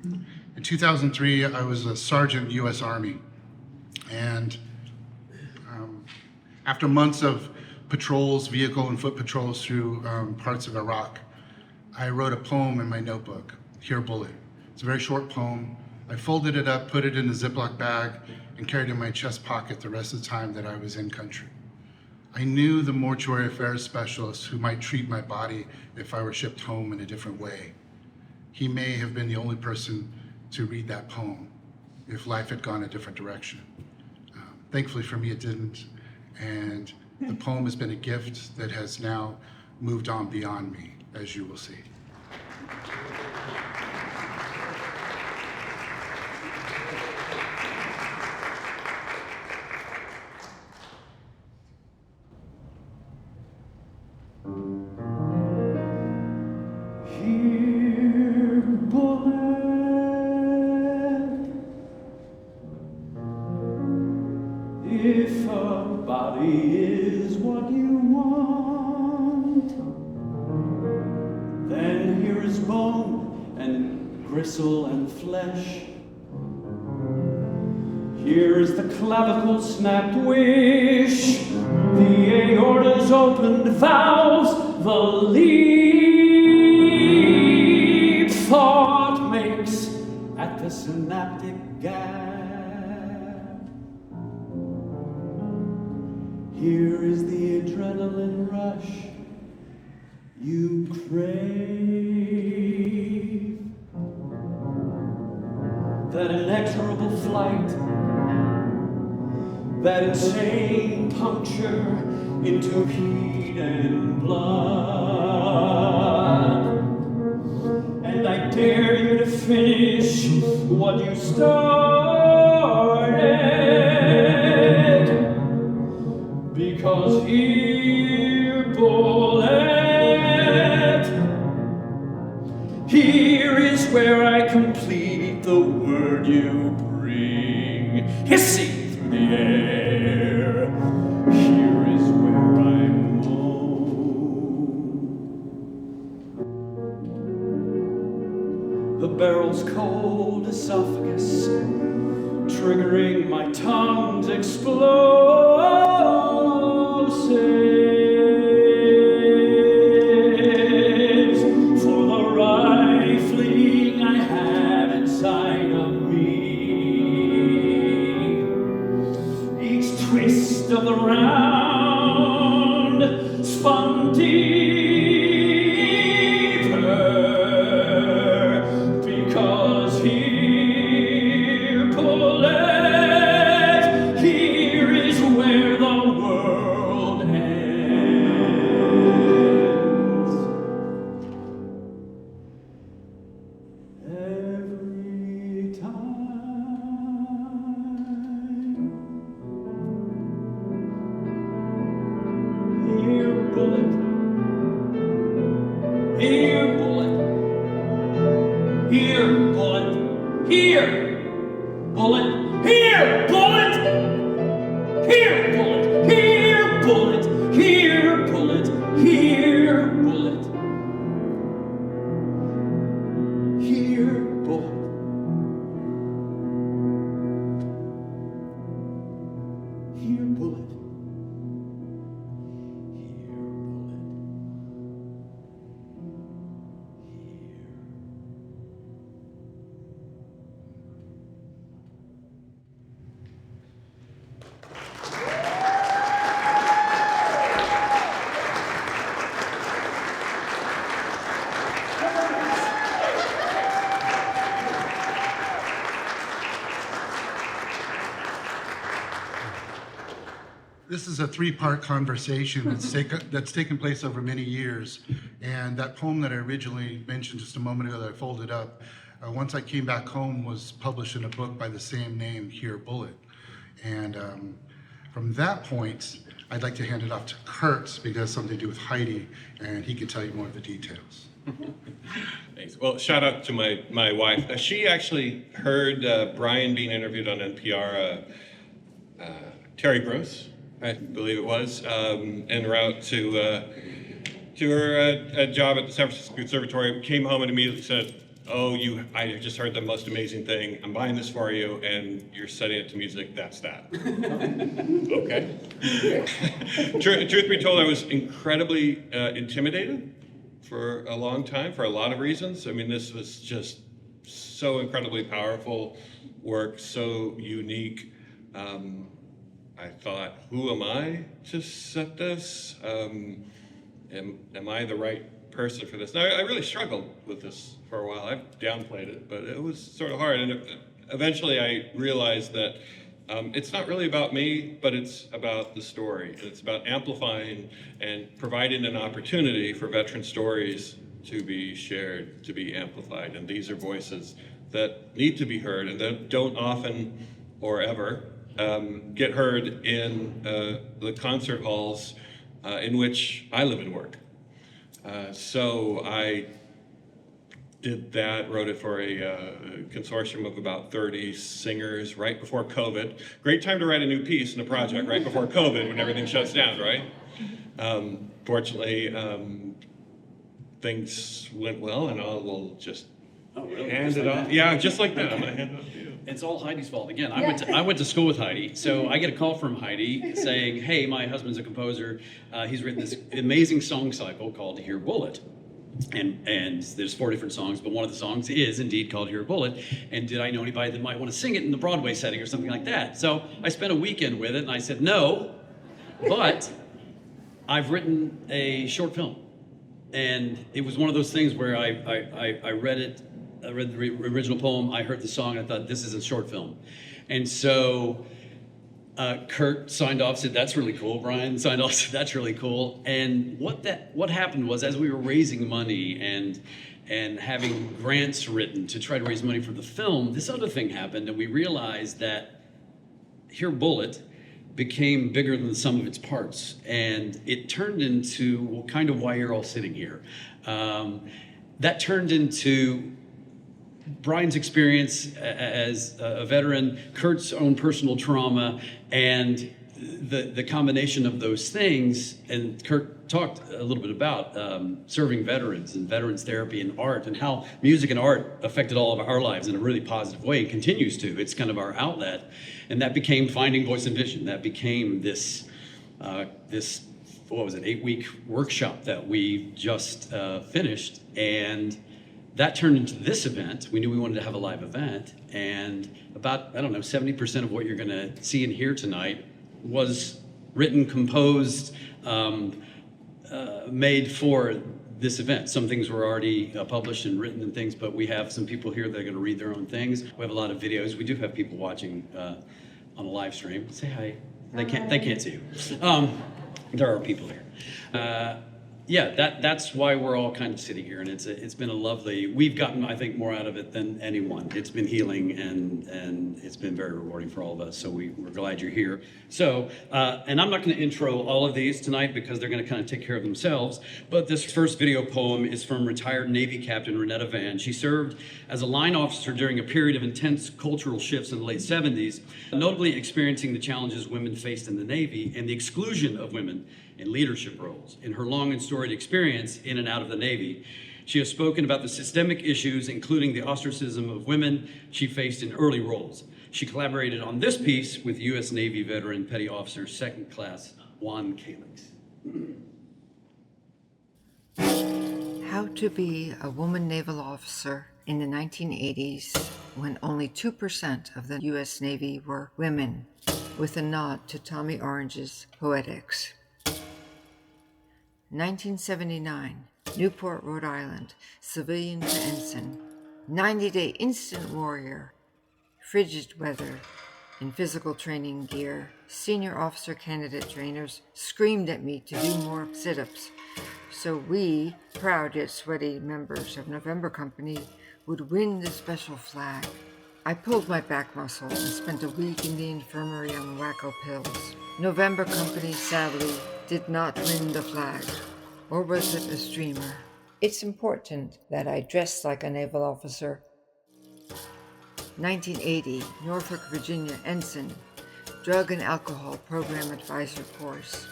In 2003, I was a sergeant U.S. Army, and after months of patrols, vehicle and foot patrols through parts of Iraq, I wrote a poem in my notebook, Here Bullet. It's a very short poem. I folded it up, put it in a Ziploc bag, and carried it in my chest pocket the rest of the time that I was in country. I knew the mortuary affairs specialist who might treat my body if I were shipped home in a different way. He may have been the only person to read that poem if life had gone a different direction. Thankfully for me, it didn't. And the poem has been a gift that has now moved on beyond me, as you will see. If a body is what you want, then here is bone and gristle and flesh. Here is the clavicle snapped wish, the aorta's opened valves, the leap thought makes at the synaptic gap. Here is the adrenaline rush you crave, that inexorable flight, that insane puncture into heat and blood. And I dare you to finish what you started, because here, bullet, here is where I complete the word you bring, hissing through the air. Here is where I moan. The barrel's cold esophagus, triggering my tongue's explosives for the rifling I have inside of me. Each twist of the round spun deeper, because here, bullet, here is where the world ends. Every time. Here, bullet. Here, bullet. Here, bullet. Here, bullet. Here, bullet. Here, bullet. Here, bullet. Here, bullet. Here, bullet. Here, bullet. Here, bullet. Here, This is a three-part conversation that's taken place over many years. And that poem that I originally mentioned just a moment ago that I folded up, once I came back home, was published in a book by the same name, Here, Bullet. And from that point, I'd like to hand it off to Kurt, because it has something to do with Heidi, and he can tell you more of the details. Thanks. Well, shout out to my wife. She actually heard Brian being interviewed on NPR, Terry Gross, I believe it was, en route to her job at the San Francisco Conservatory. Came home and immediately said, I just heard the most amazing thing. I'm buying this for you, and you're setting it to music. That's that. Okay. Truth be told, I was incredibly intimidated for a long time, for a lot of reasons. I mean, this was just so incredibly powerful work, so unique. I thought, who am I to set this? Am I the right person for this? And I really struggled with this for a while. I've downplayed it, but it was sort of hard. And eventually I realized that it's not really about me, but it's about the story. And it's about amplifying and providing an opportunity for veteran stories to be shared, to be amplified. And these are voices that need to be heard and that don't often or ever get heard in the concert halls in which I live and work. So I did that, wrote it for a consortium of about 30 singers right before COVID. Great time to write a new piece in a project right before COVID when everything shuts down, right? Fortunately, things went well, and we'll just hand it off. Yeah, just like that. I'm gonna hand it off to you. It's all Heidi's fault. Again, I went to school with Heidi, so I get a call from Heidi saying, hey, my husband's a composer. He's written this amazing song cycle called Hear Bullet. And there's 4 different songs, but one of the songs is indeed called Hear Bullet. And did I know anybody that might want to sing it in the Broadway setting or something like that? So I spent a weekend with it, and I said, no, but I've written a short film. And it was one of those things where I read it. I read the original poem, I heard the song, and I thought, this is a short film. And so Kurt signed off, said, that's really cool. Brian signed off, said, that's really cool. And what happened was, as we were raising money and having grants written to try to raise money for the film, this other thing happened, and we realized that Hear Bullet became bigger than the sum of its parts. And it turned into kind of why you're all sitting here. That turned into Brian's experience as a veteran, Kurt's own personal trauma, and the combination of those things. And Kurt talked a little bit about serving veterans and veterans therapy and art, and how music and art affected all of our lives in a really positive way, and continues to. It's kind of our outlet. And that became Finding Voice and Vision. That became this 8-week workshop that we just finished. And that turned into this event. We knew we wanted to have a live event, and about, 70% of what you're gonna see and hear tonight was written, composed, made for this event. Some things were already published and written and things, but we have some people here that are gonna read their own things. We have a lot of videos. We do have people watching on a live stream. Say hi. They can't see you. There are people here. That's why we're all kind of sitting here, and it's been a lovely. We've gotten, I think, more out of it than anyone. It's been healing, and it's been very rewarding for all of us. So we're glad you're here. So, and I'm not going to intro all of these tonight because they're going to kind of take care of themselves. But this first video poem is from retired Navy Captain Reinetta Van. She served as a line officer during a period of intense cultural shifts in the late 70s, notably experiencing the challenges women faced in the Navy and the exclusion of women in leadership roles. In her long and storied experience in and out of the Navy, she has spoken about the systemic issues, including the ostracism of women she faced in early roles. She collaborated on this piece with U.S. Navy veteran Petty Officer 2nd Class Juan Calix. How to be a woman naval officer in the 1980s, when only 2% of the U.S. Navy were women, with a nod to Tommy Orange's Poetics. 1979, Newport, Rhode Island, civilian to ensign, 90-day instant warrior, frigid weather, in physical training gear. Senior officer candidate trainers screamed at me to do more sit-ups, so we, proud yet sweaty members of November Company, would win the special flag. I pulled my back muscle and spent a week in the infirmary on wacko pills. November Company, sadly, did not win the flag, or was it a streamer? It's important that I dress like a naval officer. 1980, Norfolk, Virginia ensign, drug and alcohol program advisor course.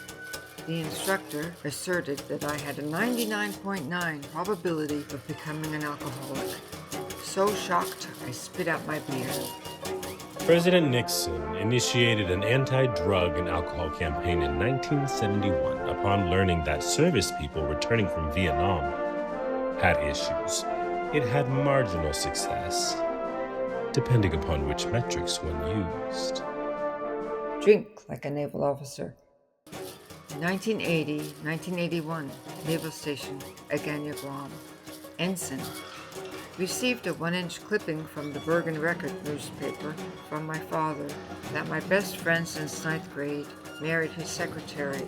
The instructor asserted that I had a 99.9 probability of becoming an alcoholic. so shocked I spit out my beer. President Nixon initiated an anti-drug and alcohol campaign in 1971 upon learning that service people returning from Vietnam had issues. It had marginal success, depending upon which metrics one used. Drink like a naval officer. 1980, 1981, Naval Station, Agana, Guam. Ensign. Received a 1-inch clipping from the Bergen Record newspaper from my father that my best friend since 9th grade married his secretary.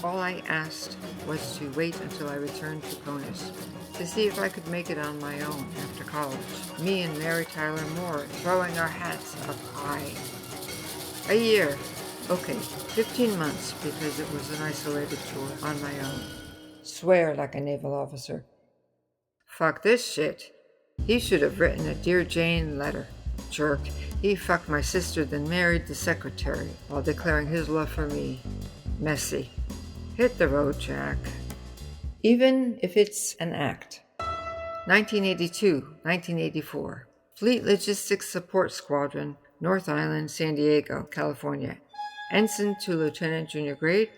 All I asked was to wait until I returned to Conus to see if I could make it on my own after college. Me and Mary Tyler Moore throwing our hats up high. A year. Okay, 15 months because it was an isolated tour on my own. Swear like a naval officer. Fuck this shit. He should have written a Dear Jane letter. Jerk. He fucked my sister, then married the secretary while declaring his love for me. Messy. Hit the road, Jack. Even if it's an act. 1982, 1984. Fleet Logistics Support Squadron, North Island, San Diego, California. Ensign to Lieutenant Junior grade.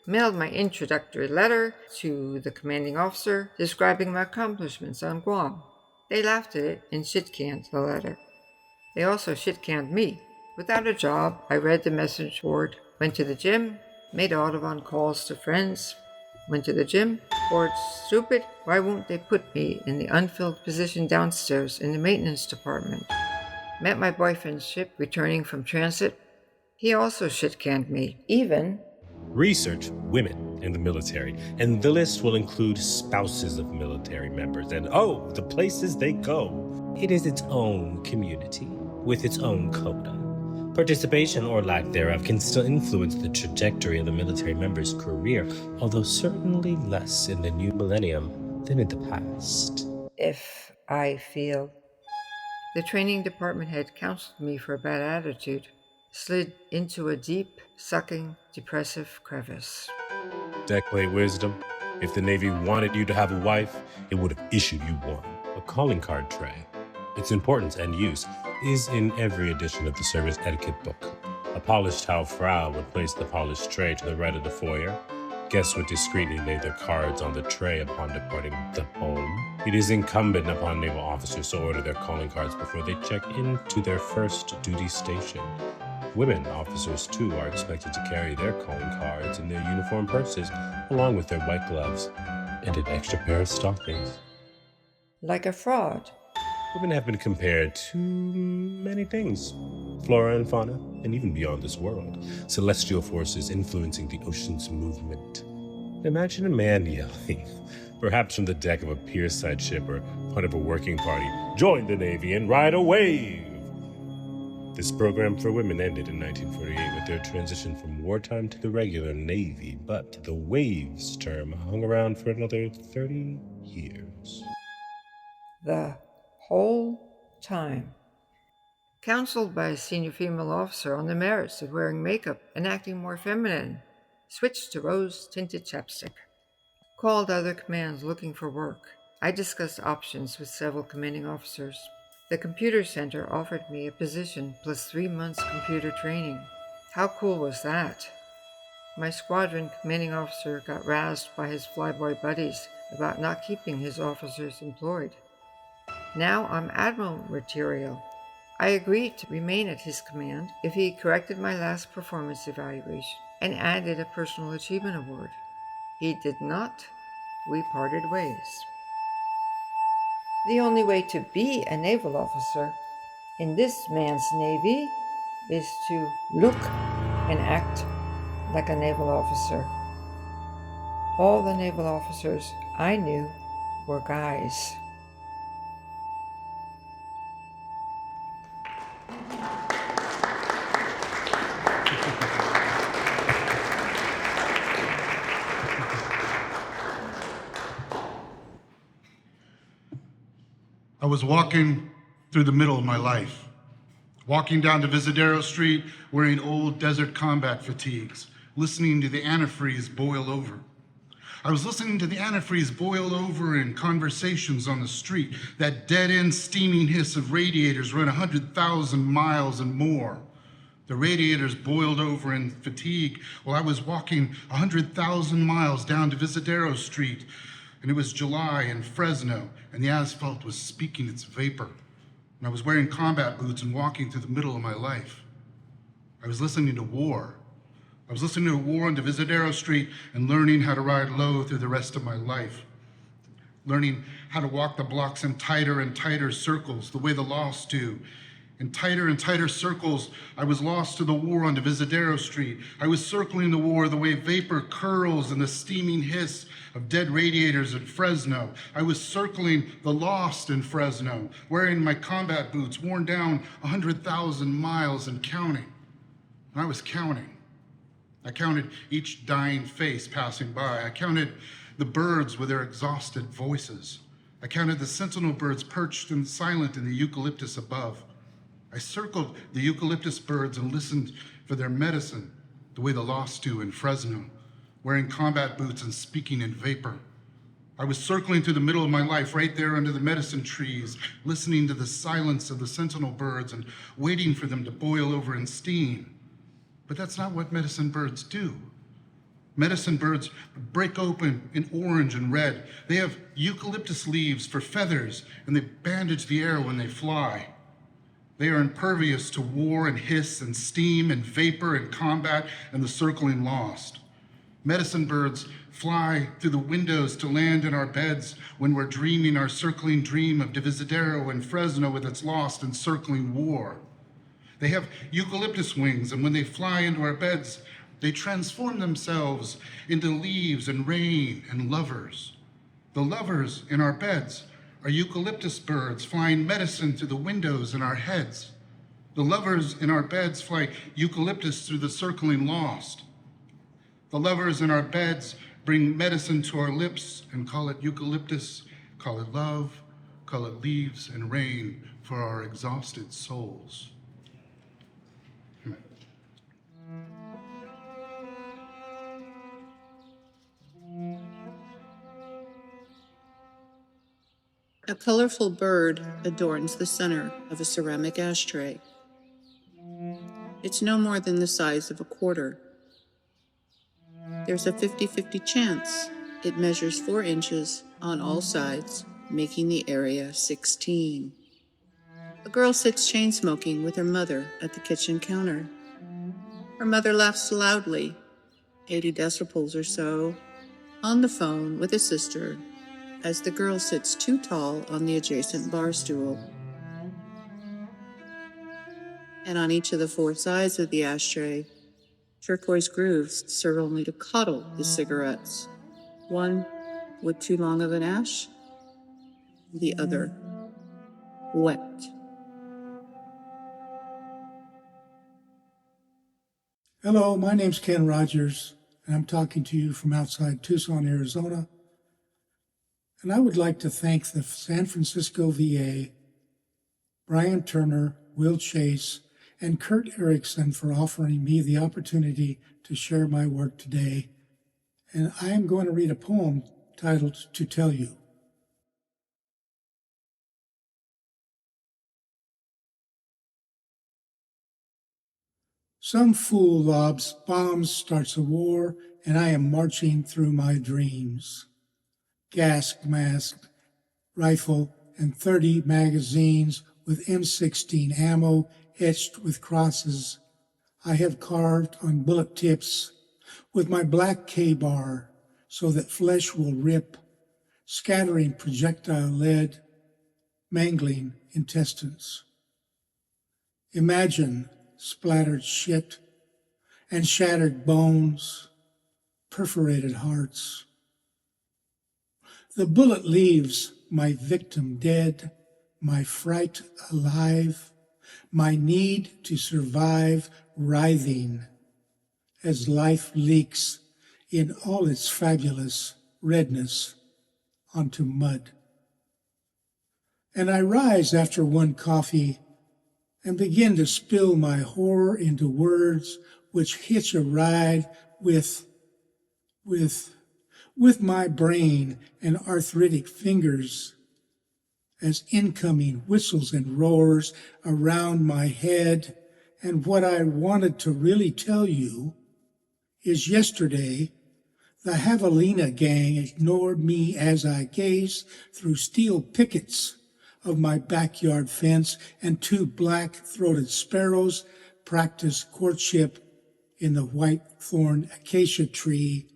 Mailed my introductory letter to the commanding officer describing my accomplishments on Guam. They laughed at it and shit-canned the letter. They also shit-canned me. Without a job, I read the message board, went to the gym, made Audubon calls to friends, went to the gym, bored stupid, why won't they put me in the unfilled position downstairs in the maintenance department? Met my boyfriend's ship returning from transit. He also shit-canned me. Even Research women in the military, and the list will include spouses of military members and, the places they go. It is its own community, with its own coda. Participation or lack thereof can still influence the trajectory of the military member's career, although certainly less in the new millennium than in the past. if I feel. The training department had counseled me for a bad attitude. Slid into a deep, sucking, depressive crevice. Deckplate wisdom. If the Navy wanted you to have a wife, it would have issued you one. A calling card tray. Its importance and use is in every edition of the service etiquette book. A polished Frau would place the polished tray to the right of the foyer. Guests would discreetly lay their cards on the tray upon departing the home. It is incumbent upon naval officers to order their calling cards before they check into their first duty station. Women officers, too, are expected to carry their calling cards in their uniform purses, along with their white gloves and an extra pair of stockings. Like a fraud. Women have been compared to many things. Flora and fauna, and even beyond this world. Celestial forces influencing the ocean's movement. Imagine a man yelling, perhaps from the deck of a pierside ship or part of a working party, "Join the Navy and ride a wave!" This program for women ended in 1948 with their transition from wartime to the regular Navy, but the waves term hung around for another 30 years. The whole time. Counseled by a senior female officer on the merits of wearing makeup and acting more feminine. Switched to rose-tinted chapstick. Called other commands looking for work. I discussed options with several commanding officers. The computer center offered me a position plus 3 months computer training. How cool was that? My squadron commanding officer got razzed by his flyboy buddies about not keeping his officers employed. Now I'm admiral material. I agreed to remain at his command if he corrected my last performance evaluation and added a personal achievement award. He did not. We parted ways. The only way to be a naval officer in this man's navy is to look and act like a naval officer. All the naval officers I knew were guys. I was walking through the middle of my life, walking down to Visadero Street wearing old desert combat fatigues, listening to the antifreeze boil over. I was listening to the antifreeze boil over in conversations on the street, that dead-end steaming hiss of radiators run 100,000 miles and more. The radiators boiled over in fatigue while I was walking 100,000 miles down to Visadero Street, and it was July in Fresno, and the asphalt was speaking its vapor. And I was wearing combat boots and walking through the middle of my life. I was listening to war. I was listening to war on Visadero Street and learning how to ride low through the rest of my life. Learning how to walk the blocks in tighter and tighter circles, the way the lost do. In tighter and tighter circles, I was lost to the war on Visadero Street. I was circling the war the way vapor curls in the steaming hiss of dead radiators at Fresno. I was circling the lost in Fresno, wearing my combat boots, worn down 100,000 miles and counting. And I was counting. I counted each dying face passing by. I counted the birds with their exhausted voices. I counted the sentinel birds perched and silent in the eucalyptus above. I circled the eucalyptus birds and listened for their medicine, the way the lost do in Fresno, wearing combat boots and speaking in vapor. I was circling through the middle of my life, right there under the medicine trees, listening to the silence of the sentinel birds and waiting for them to boil over in steam. But that's not what medicine birds do. Medicine birds break open in orange and red. They have eucalyptus leaves for feathers, and they bandage the air when they fly. They are impervious to war and hiss and steam and vapor and combat and the circling lost. Medicine birds fly through the windows to land in our beds when we're dreaming our circling dream of Visadero and Fresno with its lost and circling war. They have eucalyptus wings, and when they fly into our beds, they transform themselves into leaves and rain and lovers. The lovers in our beds are eucalyptus birds flying medicine through the windows in our heads. The lovers in our beds fly eucalyptus through the circling lost. The lovers in our beds bring medicine to our lips and call it eucalyptus, call it love, call it leaves and rain for our exhausted souls. A colorful bird adorns the center of a ceramic ashtray. It's no more than the size of a quarter. There's a 50-50 chance it measures 4 inches on all sides, making the area 16. A girl sits chain-smoking with her mother at the kitchen counter. Her mother laughs loudly, 80 decibels or so, on the phone with a sister as the girl sits too tall on the adjacent bar stool. And on each of the 4 sides of the ashtray, turquoise grooves serve only to coddle the cigarettes, one with too long of an ash, the other wet. Hello, my name's Ken Rodgers, and I'm talking to you from outside Tucson, Arizona. And I would like to thank the San Francisco VA, Brian Turner, Will Chase, and Kurt Erickson for offering me the opportunity to share my work today. And I am going to read a poem titled To Tell You. Some fool lobs bombs, starts a war, and I am marching through my dreams. Gas mask, rifle, and 30 magazines with M16 ammo etched with crosses I have carved on bullet tips with my black K-bar so that flesh will rip, scattering projectile lead, mangling intestines. Imagine splattered shit and shattered bones, perforated hearts. The bullet leaves my victim dead, my fright alive, my need to survive writhing as life leaks in all its fabulous redness onto mud. And I rise after one coffee and begin to spill my horror into words which hitch a ride with with my brain and arthritic fingers, as incoming whistles and roars around my head. And what I wanted to really tell you is yesterday, the Javelina gang ignored me as I gazed through steel pickets of my backyard fence, and two black-throated sparrows practiced courtship in the white-thorn acacia tree,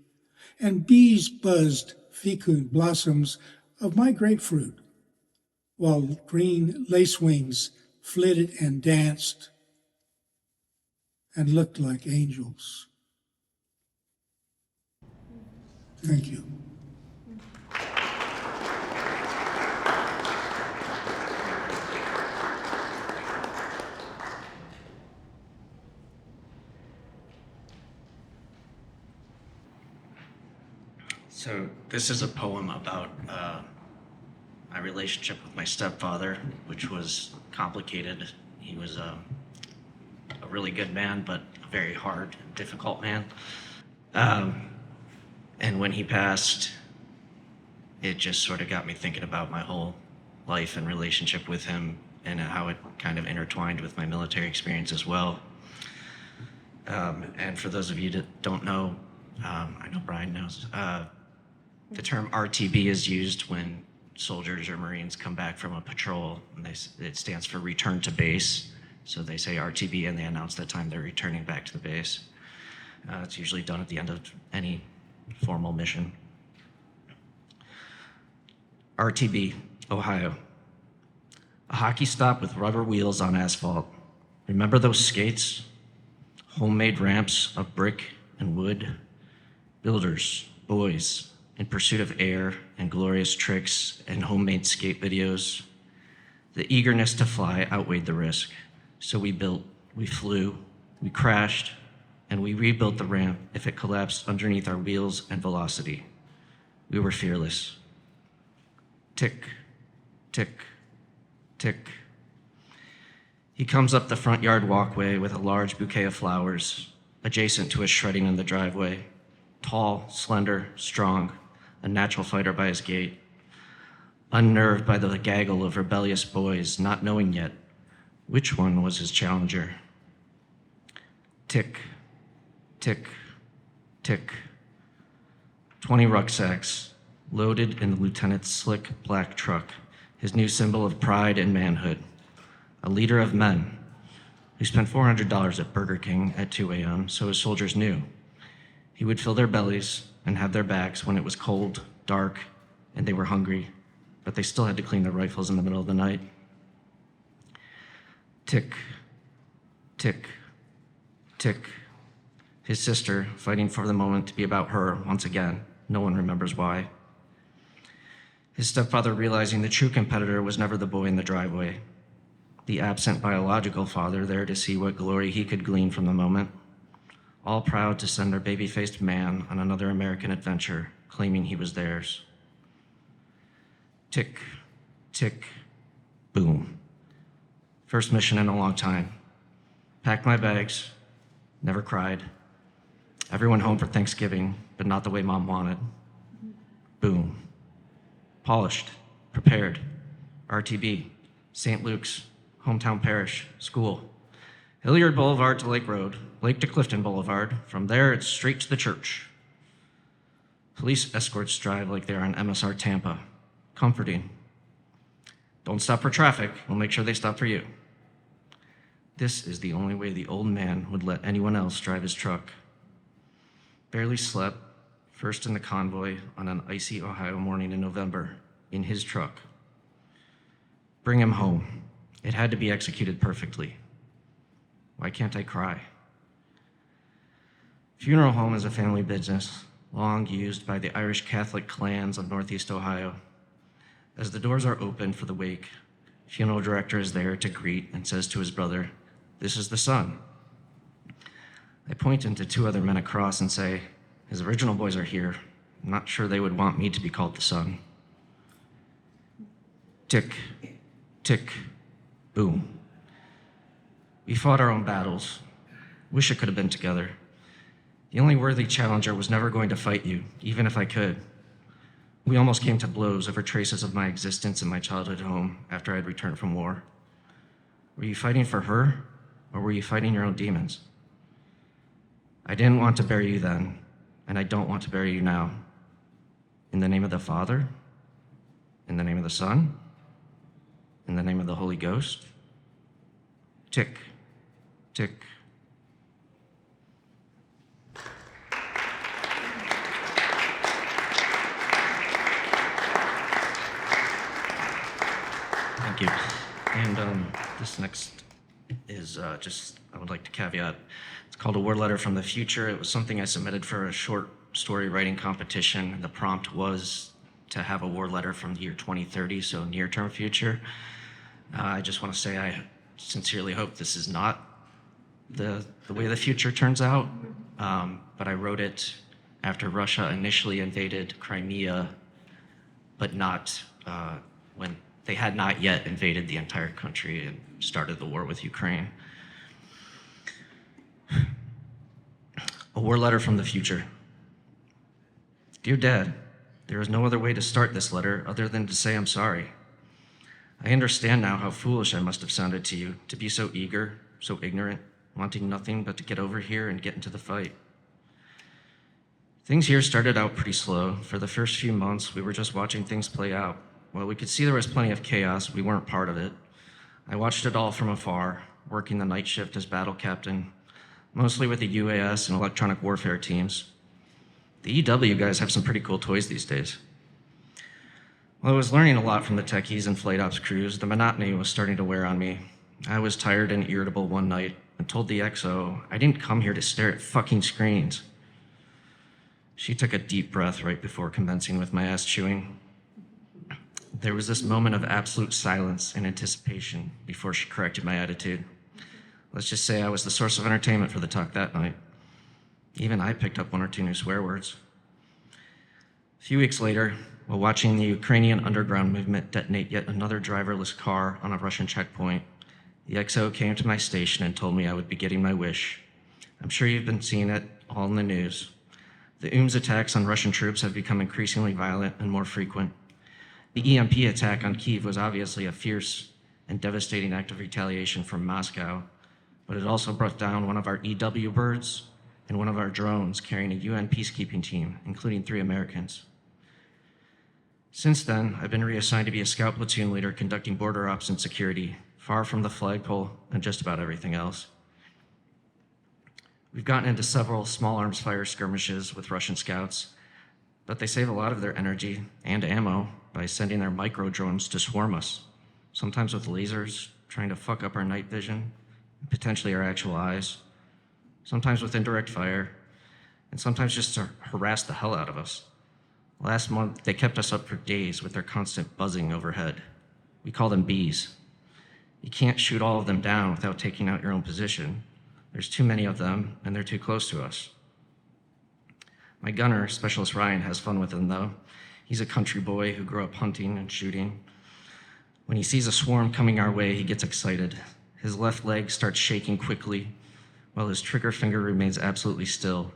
and bees buzzed fecund blossoms of my grapefruit, while green lacewings flitted and danced and looked like angels. Thank you. So this is a poem about my relationship with my stepfather, which was complicated. He was a really good man, but a very hard and difficult man. And when he passed, it just sort of got me thinking about my whole life and relationship with him, and how it kind of intertwined with my military experience as well. And for those of you that don't know, I know Brian knows, the term RTB is used when soldiers or Marines come back from a patrol, and it stands for return to base. So they say RTB and they announce that time they're returning back to the base. It's usually done at the end of any formal mission. RTB, Ohio. A hockey stop with rubber wheels on asphalt. Remember those skates? Homemade ramps of brick and wood. Builders, boys, in pursuit of air and glorious tricks and homemade skate videos. The eagerness to fly outweighed the risk. So we built, we flew, we crashed, and we rebuilt the ramp if it collapsed underneath our wheels and velocity. We were fearless. Tick, tick, tick. He comes up the front yard walkway with a large bouquet of flowers, adjacent to his shredding in the driveway. Tall, slender, strong, a natural fighter by his gait. Unnerved by the gaggle of rebellious boys, not knowing yet which one was his challenger. Tick, tick, tick. 20 rucksacks, loaded in the lieutenant's slick black truck, his new symbol of pride and manhood. A leader of men who spent $400 at Burger King at 2 a.m. so his soldiers knew. He would fill their bellies and have their backs when it was cold, dark, and they were hungry, but they still had to clean their rifles in the middle of the night. Tick, tick, tick. His sister, fighting for the moment to be about her once again. No one remembers why. His stepfather realizing the true competitor was never the boy in the driveway, the absent biological father there to see what glory he could glean from the moment. All proud to send their baby-faced man on another American adventure, claiming he was theirs. Tick, tick, boom. First mission in a long time. Packed my bags, never cried. Everyone home for Thanksgiving, but not the way Mom wanted. Boom. Polished, prepared. RTB, St. Luke's, hometown parish, school. Hilliard Boulevard to Lake Road, Lake to Clifton Boulevard. From there, it's straight to the church. Police escorts drive like they're on MSR Tampa. Comforting. Don't stop for traffic, we'll make sure they stop for you. This is the only way the old man would let anyone else drive his truck. Barely slept, first in the convoy on an icy Ohio morning in November, in his truck. Bring him home. It had to be executed perfectly. Why can't I cry? Funeral home is a family business, long used by the Irish Catholic clans of Northeast Ohio. As the doors are opened for the wake, funeral director is there to greet and says to his brother, "This is the son." I point him to two other men across and say, "His original boys are here. I'm not sure they would want me to be called the son." Tick, tick, boom. We fought our own battles. Wish it could have been together. The only worthy challenger was never going to fight you, even if I could. We almost came to blows over traces of my existence in my childhood home after I had returned from war. Were you fighting for her, or were you fighting your own demons? I didn't want to bury you then, and I don't want to bury you now. In the name of the Father, in the name of the Son, in the name of the Holy Ghost. Tick, tick. Thank you. And this next is I would like to caveat. It's called A War Letter from the Future. It was something I submitted for a short story writing competition. The prompt was to have a war letter from the year 2030, so near-term future. I just want to say I sincerely hope this is not the way the future turns out, but I wrote it after Russia initially invaded Crimea, but not when they had not yet invaded the entire country and started the war with Ukraine. A war letter from the future. Dear Dad, there is no other way to start this letter other than to say I'm sorry. I understand now how foolish I must have sounded to you, to be so eager, so ignorant, wanting nothing but to get over here and get into the fight. Things here started out pretty slow. For the first few months, we were just watching things play out. While we could see there was plenty of chaos, we weren't part of it. I watched it all from afar, working the night shift as battle captain, mostly with the UAS and electronic warfare teams. The EW guys have some pretty cool toys these days. While I was learning a lot from the techies and flight ops crews, the monotony was starting to wear on me. I was tired and irritable one night and told the XO I didn't come here to stare at fucking screens. She took a deep breath right before commencing with my ass chewing. There was this moment of absolute silence and anticipation before she corrected my attitude. Let's just say I was the source of entertainment for the talk that night. Even I picked up one or two new swear words. A few weeks later, while watching the Ukrainian underground movement detonate yet another driverless car on a Russian checkpoint, the XO came to my station and told me I would be getting my wish. I'm sure you've been seeing it all in the news. The UM's attacks on Russian troops have become increasingly violent and more frequent. The EMP attack on Kyiv was obviously a fierce and devastating act of retaliation from Moscow, but it also brought down one of our EW birds and one of our drones carrying a UN peacekeeping team, including 3 Americans. Since then, I've been reassigned to be a scout platoon leader conducting border ops and security, far from the flagpole and just about everything else. We've gotten into several small arms fire skirmishes with Russian scouts, but they save a lot of their energy and ammo by sending their micro drones to swarm us, sometimes with lasers, trying to fuck up our night vision, and potentially our actual eyes, sometimes with indirect fire, and sometimes just to harass the hell out of us. Last month, they kept us up for days with their constant buzzing overhead. We call them bees. You can't shoot all of them down without taking out your own position. There's too many of them, and they're too close to us. My gunner, Specialist Ryan, has fun with them, though. He's a country boy who grew up hunting and shooting. When he sees a swarm coming our way, he gets excited. His left leg starts shaking quickly, while his trigger finger remains absolutely still.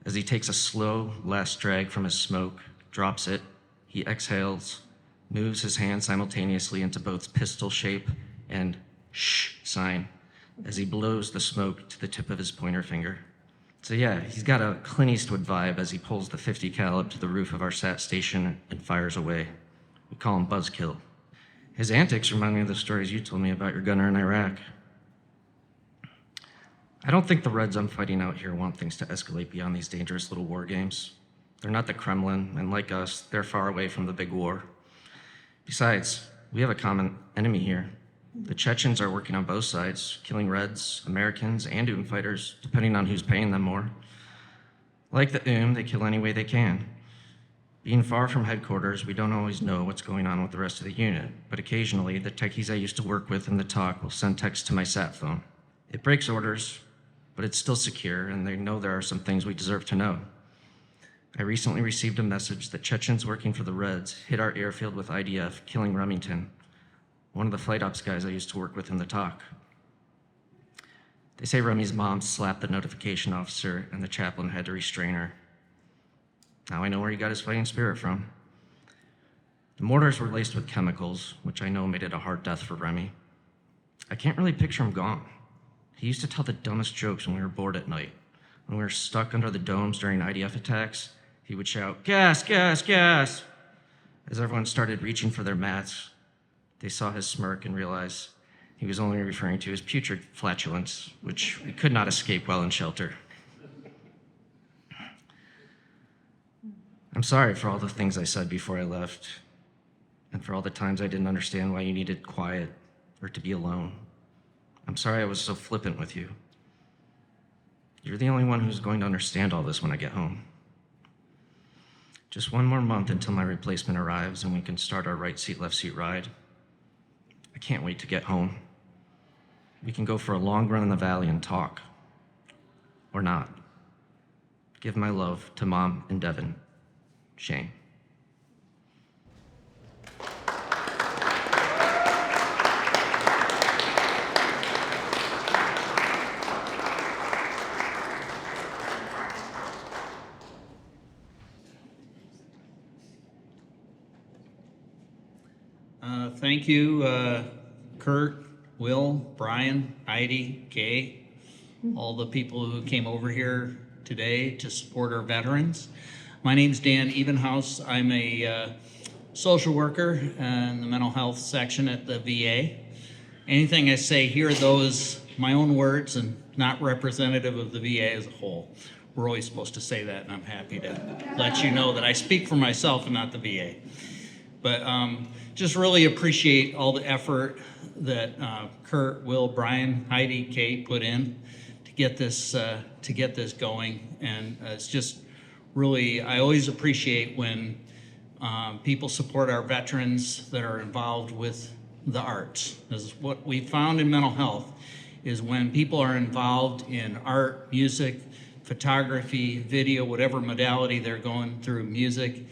As he takes a slow last drag from his smoke, drops it, he exhales, moves his hand simultaneously into both pistol shape and shh sign as he blows the smoke to the tip of his pointer finger. So yeah, he's got a Clint Eastwood vibe as he pulls the 50 cal up to the roof of our SAT station and fires away. We call him Buzzkill. His antics remind me of the stories you told me about your gunner in Iraq. I don't think the Reds I'm fighting out here want things to escalate beyond these dangerous little war games. They're not the Kremlin, and like us, they're far away from the big war. Besides, we have a common enemy here. The Chechens are working on both sides, killing Reds, Americans, and fighters, depending on who's paying them more. Like the they kill any way they can. Being far from headquarters, we don't always know what's going on with the rest of the unit, but occasionally, the techies I used to work with in the talk will send texts to my sat phone. It breaks orders, but it's still secure, and they know there are some things we deserve to know. I recently received a message that Chechens working for the Reds hit our airfield with IDF, killing Remington, one of the flight ops guys I used to work with in the talk. They say Remy's mom slapped the notification officer and the chaplain had to restrain her. Now I know where he got his fighting spirit from. The mortars were laced with chemicals, which I know made it a hard death for Remy. I can't really picture him gone. He used to tell the dumbest jokes when we were bored at night. When we were stuck under the domes during IDF attacks, he would shout, "Gas, gas, gas!" As everyone started reaching for their mats, they saw his smirk and realized he was only referring to his putrid flatulence, which we could not escape while in shelter. I'm sorry for all the things I said before I left, and for all the times I didn't understand why you needed quiet or to be alone. I'm sorry I was so flippant with you. You're the only one who's going to understand all this when I get home. Just one more month until my replacement arrives and we can start our right seat, left seat ride. I can't wait to get home. We can go for a long run in the valley and talk. Or not. Give my love to Mom and Devin. Shane. Thank you, Kurt, Will, Brian, Heidi, Kay, all the people who came over here today to support our veterans. My name's Dan Evenhouse. I'm a social worker in the mental health section at the VA. Anything I say here, those my own words and not representative of the VA as a whole. We're always supposed to say that, and I'm happy to let you know that I speak for myself and not the VA. But just really appreciate all the effort that Kurt, Will, Brian, Heidi, Kay put in to get this going. And it's just really, I always appreciate when people support our veterans that are involved with the arts. Because what we found in mental health is when people are involved in art, music, photography, video, whatever modality they're going through, music,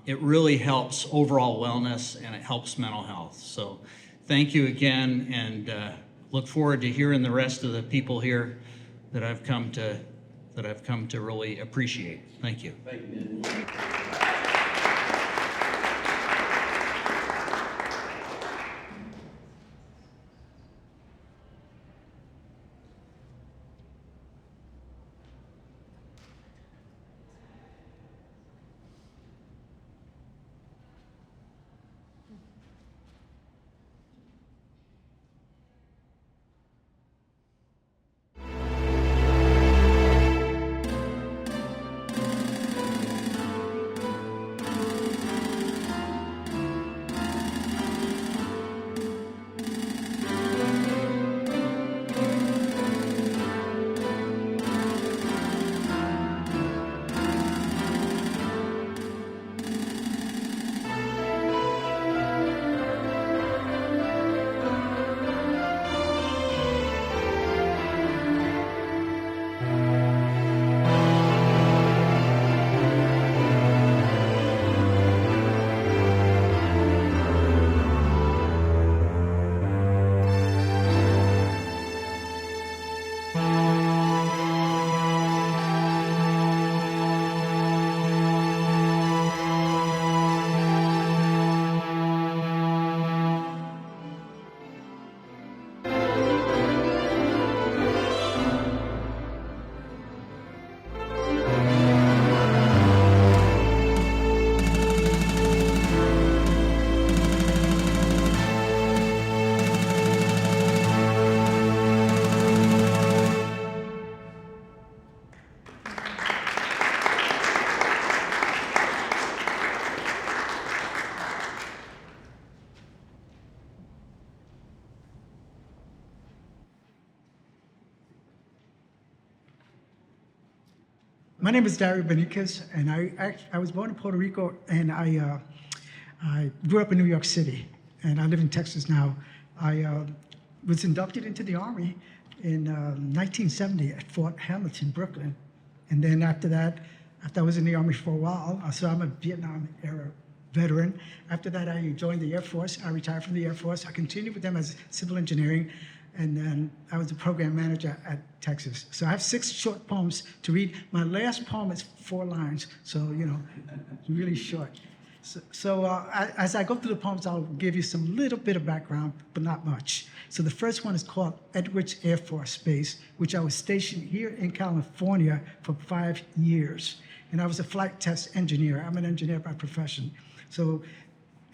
it really helps overall wellness and it helps mental health. So thank you again, and look forward to hearing the rest of the people here that I've come to really appreciate. Thank you. Thank you. My name is Dario Beniquez, and I was born in Puerto Rico, and I grew up in New York City, and I live in Texas now. I was inducted into the Army in 1970 at Fort Hamilton, Brooklyn. And then after that, after I was in the Army for a while, so I'm a Vietnam-era veteran. After that, I joined the Air Force. I retired from the Air Force. I continued with them as civil engineering, and then I was the program manager at Texas. So I have 6 short poems to read. My last poem is 4 lines, so, you know, it's really short. As I go through the poems, I'll give you some little bit of background, but not much. So the first one is called Edwards Air Force Base, which I was stationed here in California for 5 years. And I was a flight test engineer. I'm an engineer by profession. So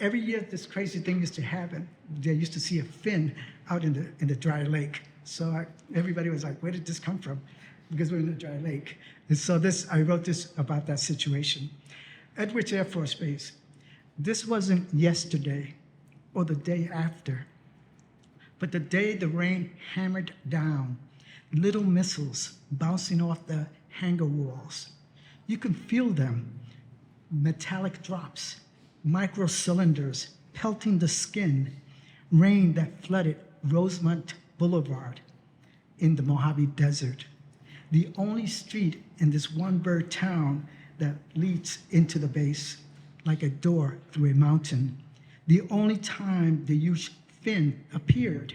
every year this crazy thing used to happen. They used to see a fin out in the dry lake. So everybody was like, where did this come from? Because we're in a dry lake. And so I wrote this about that situation. Edwards Air Force Base. This wasn't yesterday or the day after, but the day the rain hammered down, little missiles bouncing off the hangar walls. You can feel them, metallic drops, micro cylinders pelting the skin, rain that flooded Rosemont Boulevard in the Mojave Desert, the only street in this one-bird town that leads into the base like a door through a mountain. The only time the huge fin appeared,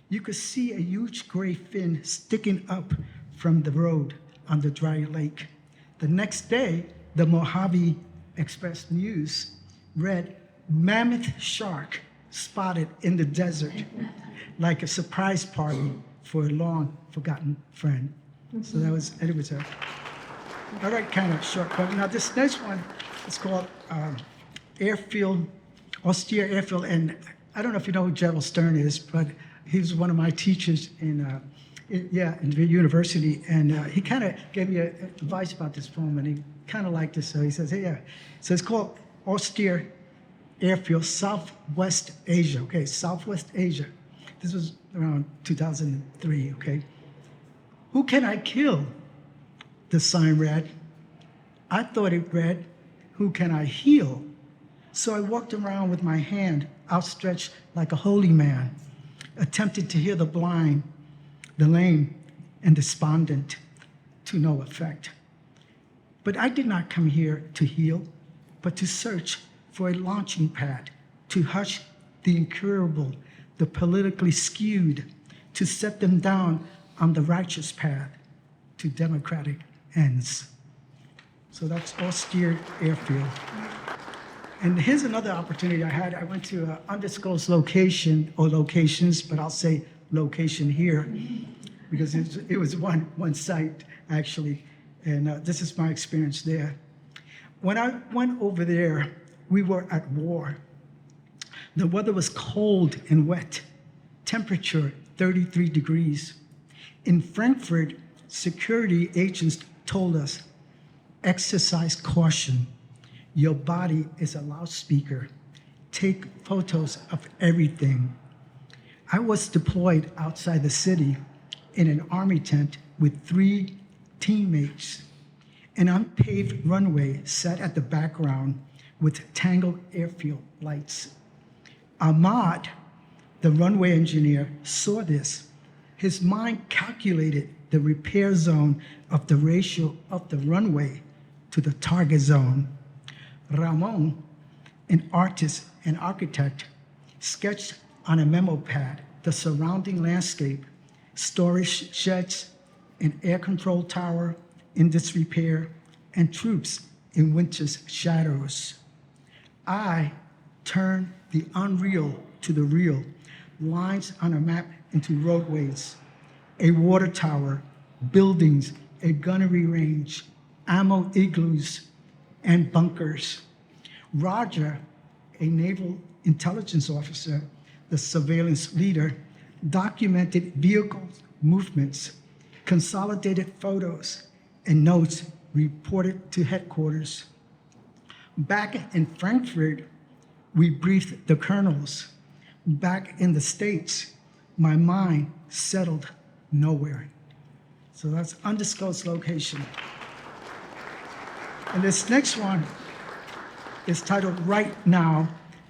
you could see a huge gray fin sticking up from the road on the dry lake. The next day, the Mojave Express News read, mammoth shark spotted in the desert, like a surprise party for a long forgotten friend. So that was Edwards. I write kind of short poem. Now this next one is called Austere Airfield. And I don't know if you know who Gerald Stern is, but he was one of my teachers in the university. And he kind of gave me advice about this poem, and he kind of liked it. So he says, hey, yeah. So it's called Austere Airfield, Southwest Asia. Okay, Southwest Asia. This was around 2003, okay? Who can I kill? The sign read. I thought it read, who can I heal? So I walked around with my hand outstretched like a holy man, attempted to heal the blind, the lame, and despondent, to no effect. But I did not come here to heal, but to search for a launching pad, to hush the incurable, the politically skewed, to set them down on the righteous path to democratic ends. So that's Austere Airfield. And here's another opportunity I had. I went to an undisclosed location, or locations, but I'll say location here, because it was one site, actually. And this is my experience there. When I went over there, we were at war. The weather was cold and wet, temperature 33 degrees. In Frankfurt, security agents told us, exercise caution. Your body is a loudspeaker. Take photos of everything. I was deployed outside the city in an army tent with 3 teammates. An unpaved runway sat at the background with tangled airfield lights. Ahmad, the runway engineer, saw this. His mind calculated the repair zone of the ratio of the runway to the target zone. Ramon, an artist and architect, sketched on a memo pad the surrounding landscape, storage sheds, an air control tower in disrepair, and troops in winter's shadows. I turned the unreal to the real, lines on a map into roadways, a water tower, buildings, a gunnery range, ammo igloos, and bunkers. Roger, a naval intelligence officer, the surveillance leader, documented vehicle movements, consolidated photos, and notes reported to headquarters. Back in Frankfurt, we briefed the colonels. Back in the States, my mind settled nowhere. So that's undisclosed location. And this next one is titled Right Now,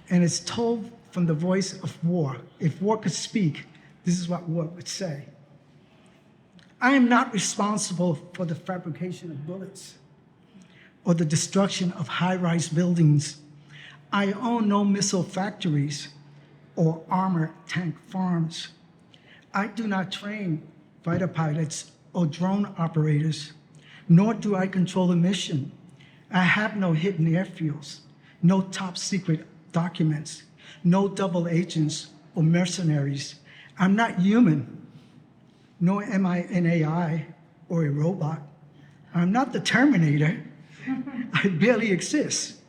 and it's told from the voice of war. If war could speak, this is what war would say. I am not responsible for the fabrication of bullets or the destruction of high-rise buildings. I own no missile factories or armor tank farms. I do not train fighter pilots or drone operators, nor do I control the mission. I have no hidden airfields, no top secret documents, no double agents or mercenaries. I'm not human, nor am I an AI or a robot. I'm not the Terminator. I barely exist.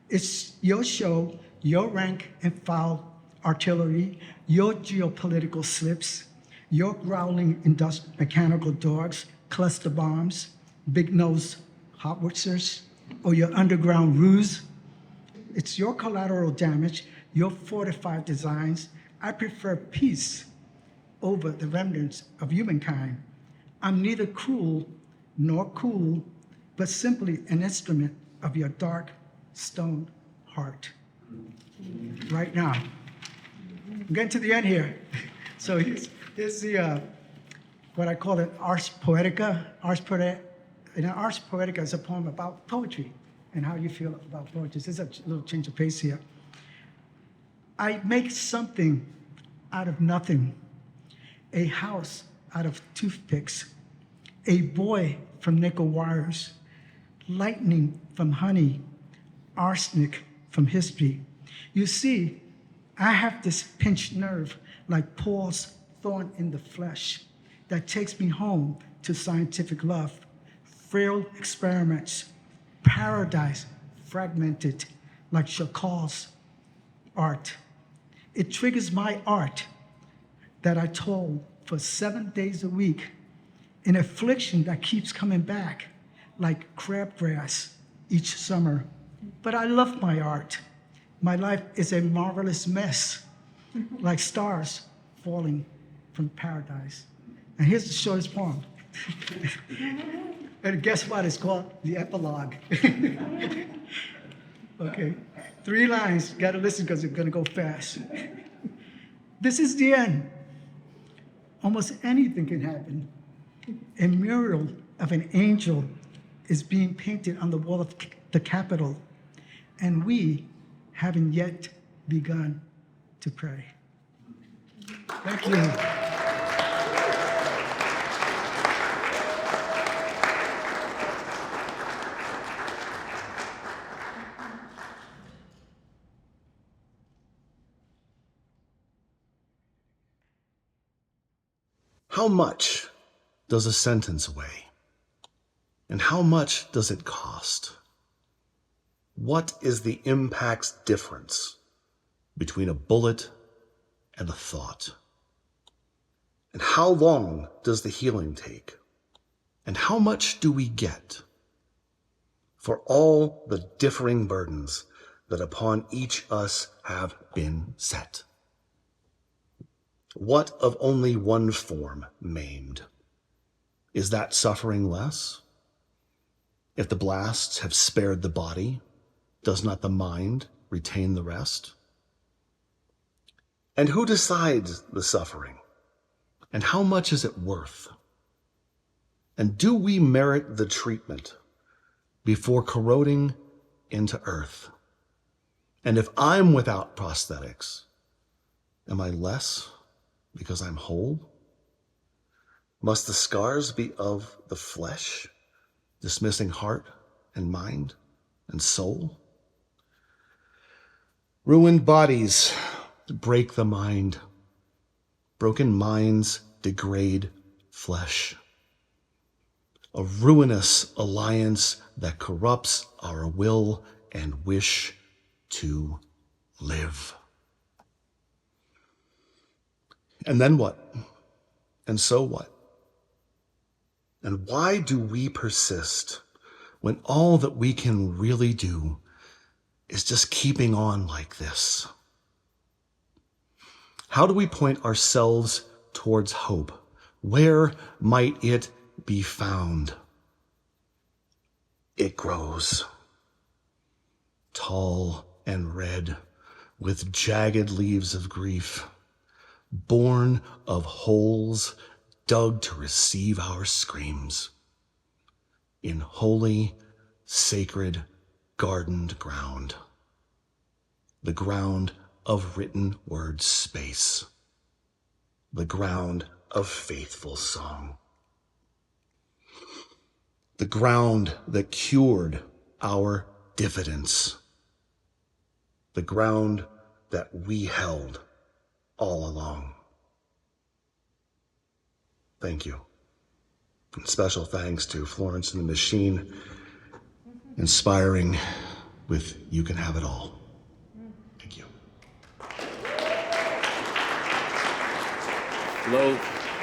It's your show, your rank and file artillery, your geopolitical slips, your growling mechanical dogs, cluster bombs, big-nosed howitzers, or your underground ruse. It's your collateral damage, your fortified designs. I prefer peace over the remnants of humankind. I'm neither cruel nor cool, but simply an instrument of your dark stone heart. Right now. I'm getting to the end here. So here's the, what I call an Ars Poetica. And an Ars Poetica is a poem about poetry and how you feel about poetry. There's a little change of pace here. I make something out of nothing, a house out of toothpicks, a boy from nickel wires, lightning from honey, arsenic from history. You see, I have this pinched nerve like Paul's thorn in the flesh that takes me home to scientific love, frail experiments, paradise fragmented like Chakal's art. It triggers my art that I told for 7 days a week, an affliction that keeps coming back like crabgrass each summer. But I love my art. My life is a marvelous mess, like stars falling from paradise. And here's the shortest poem. And guess what? It's called the epilogue. Okay, 3 lines. You gotta listen because it's gonna go fast. This is the end. Almost anything can happen. A mural of an angel is being painted on the wall of the Capitol, and we haven't yet begun to pray. Thank you. How much does a sentence weigh? And how much does it cost? What is the impact's difference between a bullet and a thought? And how long does the healing take? And how much do we get for all the differing burdens that upon each us have been set? What of only one form maimed? Is that suffering less? If the blasts have spared the body, does not the mind retain the rest? And who decides the suffering? And how much is it worth? And do we merit the treatment before corroding into earth? And if I'm without prosthetics, am I less because I'm whole? Must the scars be of the flesh, dismissing heart and mind and soul? Ruined bodies break the mind. Broken minds degrade flesh. A ruinous alliance that corrupts our will and wish to live. And then what? And so what? And why do we persist when all that we can really do is just keeping on like this? How do we point ourselves towards hope? Where might it be found? It grows, tall and red, with jagged leaves of grief, born of holes dug to receive our screams, in holy, sacred, gardened ground, the ground of written word space, the ground of faithful song, the ground that cured our diffidence, the ground that we held all along. Thank you. And special thanks to Florence and the Machine, inspiring with You Can Have It All. Thank you. Hello,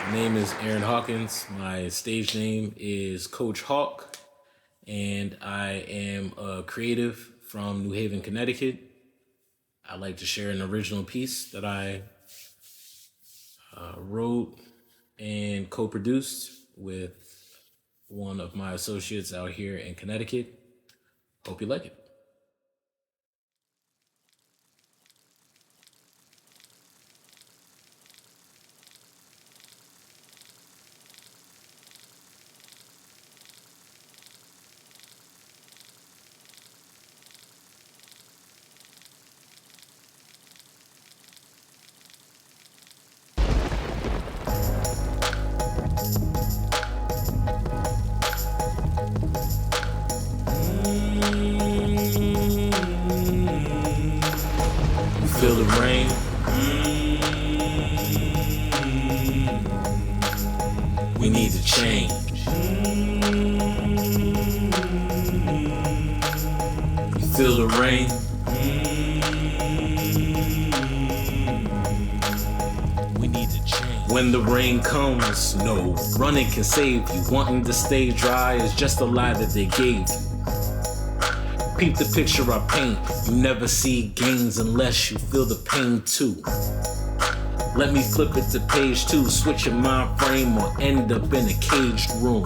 my name is Aaron Hawkins. My stage name is Coach Hawk, and I am a creative from New Haven, Connecticut. I'd like to share an original piece that I wrote and co-produced with one of my associates out here in Connecticut. Hope you like it. Feel the rain. We need to change. You feel the rain. We need to change. When the rain comes, no running can save you. Wanting to stay dry is just a lie that they gave you. Peep the picture I paint. You never see gains unless you feel the pain too. Let me flip it to page 2. Switch your mind frame or end up in a caged room.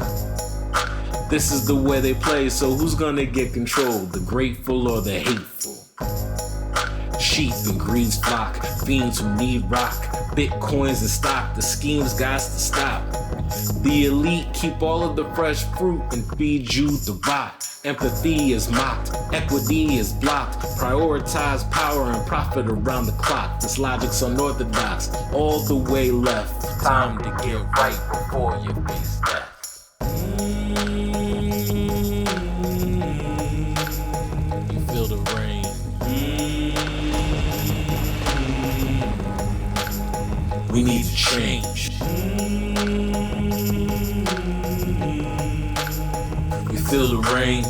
This is the way they play, so who's gonna get control? The grateful or the hateful? Sheep and greed's flock, fiends who need rock, bitcoins and stock, the schemes got to stop. The elite keep all of the fresh fruit and feed you the rot. Empathy is mocked, equity is blocked. Prioritize power and profit around the clock. This logic's unorthodox, all the way left. Time to get right before you face death. You feel the rain. We need to change. You feel the rain.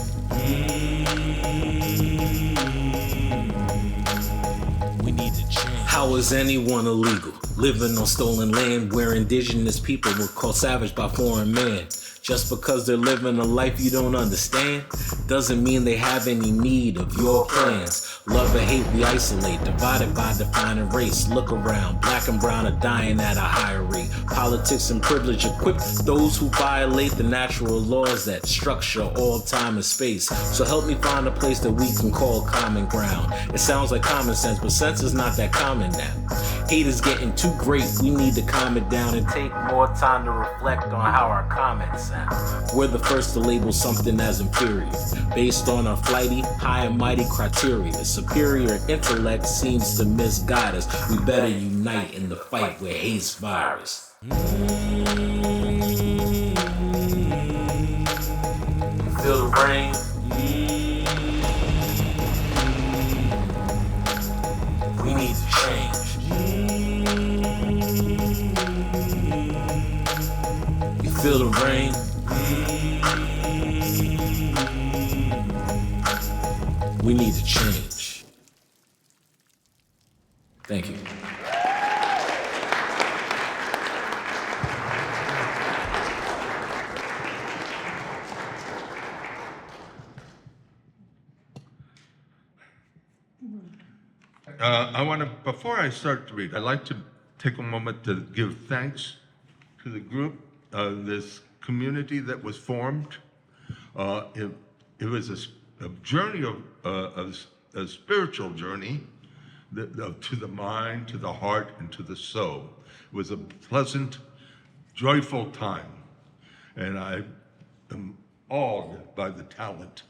We need to change. How is anyone illegal? Living on stolen land where indigenous people were called savage by foreign man. Just because they're living a life you don't understand doesn't mean they have any need of your plans. Love or hate we isolate, divided by defining race. Look around, black and brown are dying at a higher rate. Politics and privilege equip those who violate the natural laws that structure all time and space. So help me find a place that we can call common ground. It sounds like common sense, but sense is not that common now. Hate is getting too great, we need to calm it down and take more time to reflect on how our comments sound. We're the first to label something as inferior, based on our flighty, high and mighty criteria. Superior intellect seems to misguide us. We better unite in the fight with hate's virus. You feel the rain? We need to change. You feel the rain? We need to change. Thank you. Before I start to read, I'd like to take a moment to give thanks to the group, this community that was formed. It was a journey a spiritual journey to the mind, to the heart, and to the soul. It was a pleasant, joyful time, and I am awed by the talent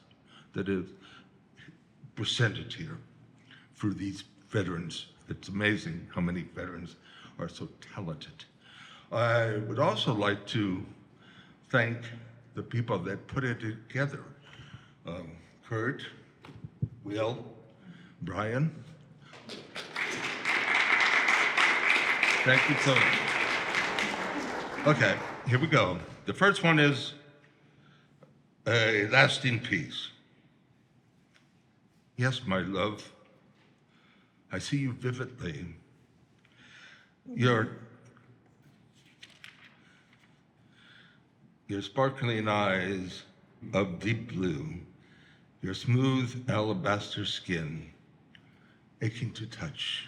that is presented here for these veterans. It's amazing how many veterans are so talented. I would also like to thank the people that put it together. Kurt, Will, Brian, Thank you so much. Okay, here we go. The first one is a lasting peace. Yes, my love, I see you vividly. Your sparkling eyes of deep blue, your smooth alabaster skin, aching to touch.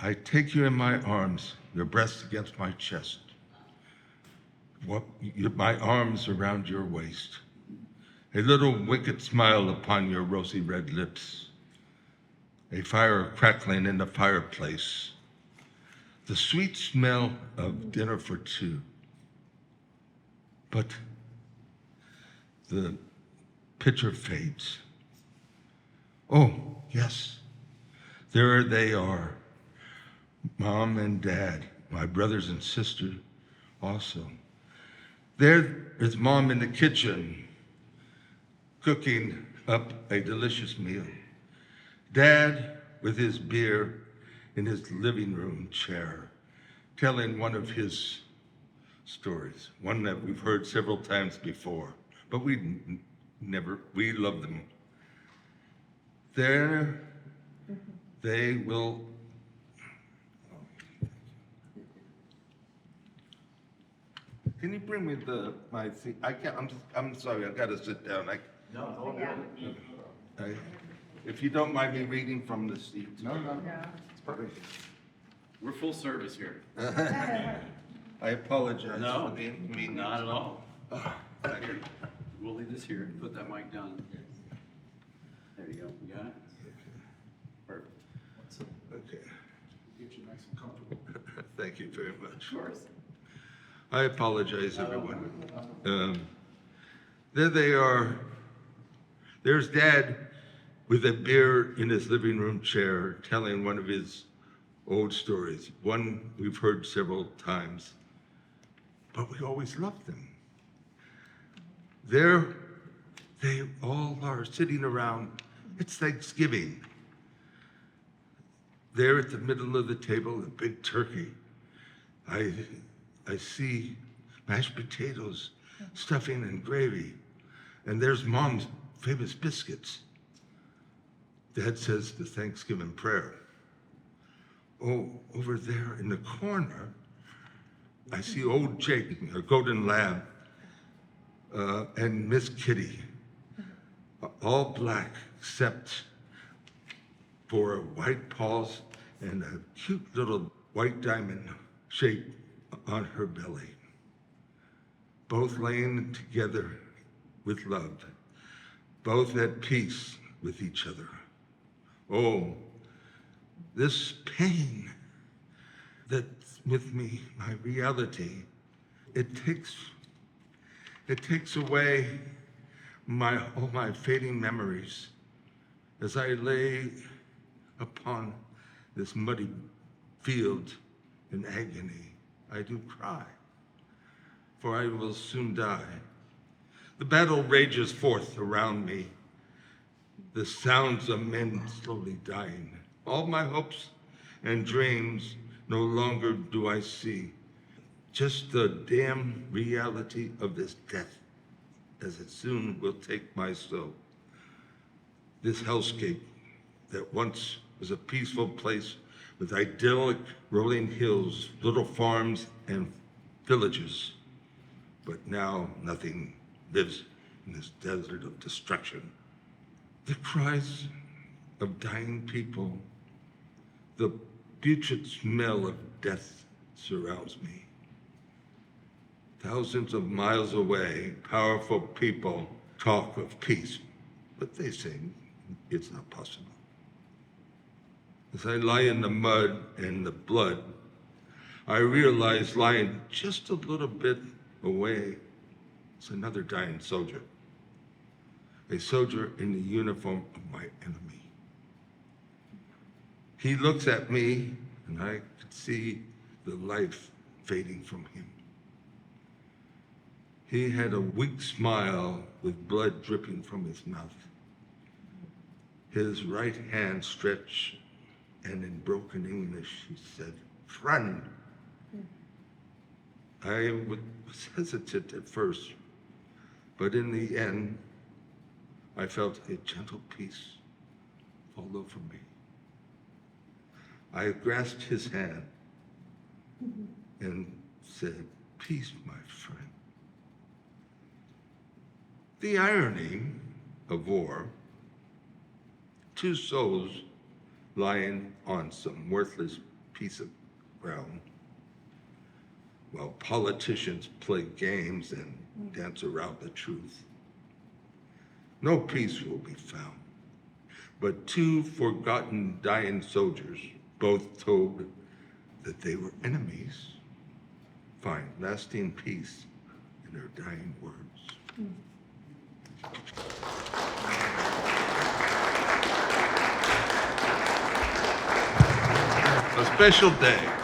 I take you in my arms, your breast against my chest. My arms around your waist. A little wicked smile upon your rosy red lips. A fire crackling in the fireplace. The sweet smell of dinner for two. But the picture fades. Oh, yes, there they are. Mom and Dad, my brothers and sisters also. There is Mom in the kitchen, cooking up a delicious meal. Dad with his beer in his living room chair, telling one of his stories, one that we've heard several times before, but we love them. There they will. Can you bring me my seat? I can't. I'm sorry. I got to sit down. No. If you don't mind me reading from the seat. No. It's perfect. We're full service here. I apologize. No, for being mean. not at all. Thank you. We'll leave this here. Put that mic down. There you go. You got it? Perfect. Okay. Get you nice and comfortable. Thank you very much. Of course. I apologize, everyone. There they are. There's Dad with a beer in his living room chair, telling one of his old stories, one we've heard several times, but we always loved them. There they all are sitting around. It's Thanksgiving. There at the middle of the table, a big turkey. I see mashed potatoes, stuffing, and gravy. And there's Mom's famous biscuits. Dad says the Thanksgiving prayer. Oh, over there in the corner, I see old Jake, a golden lab, and Miss Kitty, all black except for white paws and a cute little white diamond shape on her belly. Both laying together with love, both at peace with each other. Oh, this pain that's with me, my reality, it takes away all my fading memories as I lay upon this muddy field in agony. I do cry, for I will soon die. The battle rages forth around me, the sounds of men slowly dying. All my hopes and dreams no longer do I see, just the damn reality of this death, as it soon will take my soul. This hellscape that once was a peaceful place with idyllic rolling hills, little farms, and villages. But now nothing lives in this desert of destruction. The cries of dying people, the putrid smell of death surrounds me. Thousands of miles away, powerful people talk of peace, but they say it's not possible. As I lie in the mud and the blood, I realize lying just a little bit away is another dying soldier. A soldier in the uniform of my enemy. He looks at me and I could see the life fading from him. He had a weak smile with blood dripping from his mouth. His right hand stretched and in broken English she said, "Friend." I was hesitant at first, but in the end, I felt a gentle peace fall over me. I grasped his hand and said, "Peace, my friend." The irony of war, two souls lying on some worthless piece of ground, while politicians play games and dance around the truth. No peace will be found, but two forgotten dying soldiers, both told that they were enemies, find lasting peace in their dying words. A special day.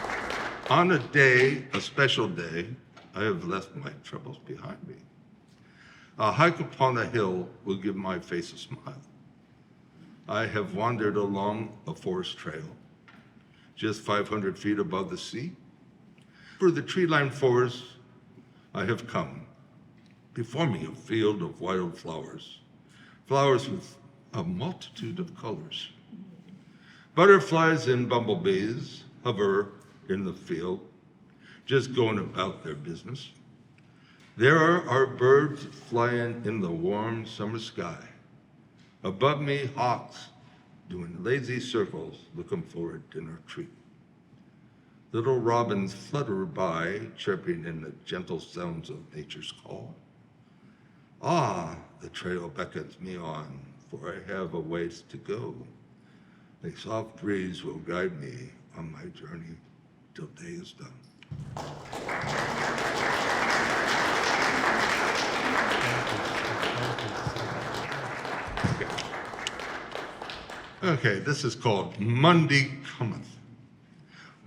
On a special day, I have left my troubles behind me. A hike upon a hill will give my face a smile. I have wandered along a forest trail, just 500 feet above the sea. Through the tree-lined forest, I have come. Before me, a field of wild flowers, flowers with a multitude of colors. Butterflies and bumblebees hover in the field, just going about their business. There are birds flying in the warm summer sky. Above me, hawks doing lazy circles, looking for a dinner treat. Little robins flutter by, chirping in the gentle sounds of nature's call. Ah, the trail beckons me on, for I have a ways to go. A soft breeze will guide me on my journey till day is done. Okay, this is called Monday Cometh.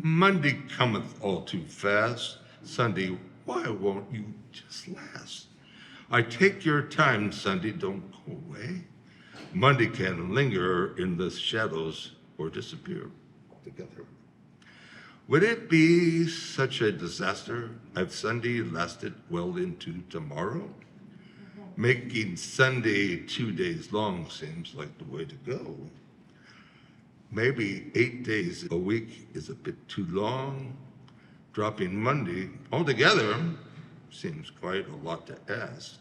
Monday cometh all too fast. Sunday, why won't you just last? I take your time, Sunday, don't go away. Monday can linger in the shadows or disappear together. Would it be such a disaster if Sunday lasted well into tomorrow? Making Sunday 2 days long seems like the way to go. Maybe 8 days a week is a bit too long. Dropping Monday altogether seems quite a lot to ask.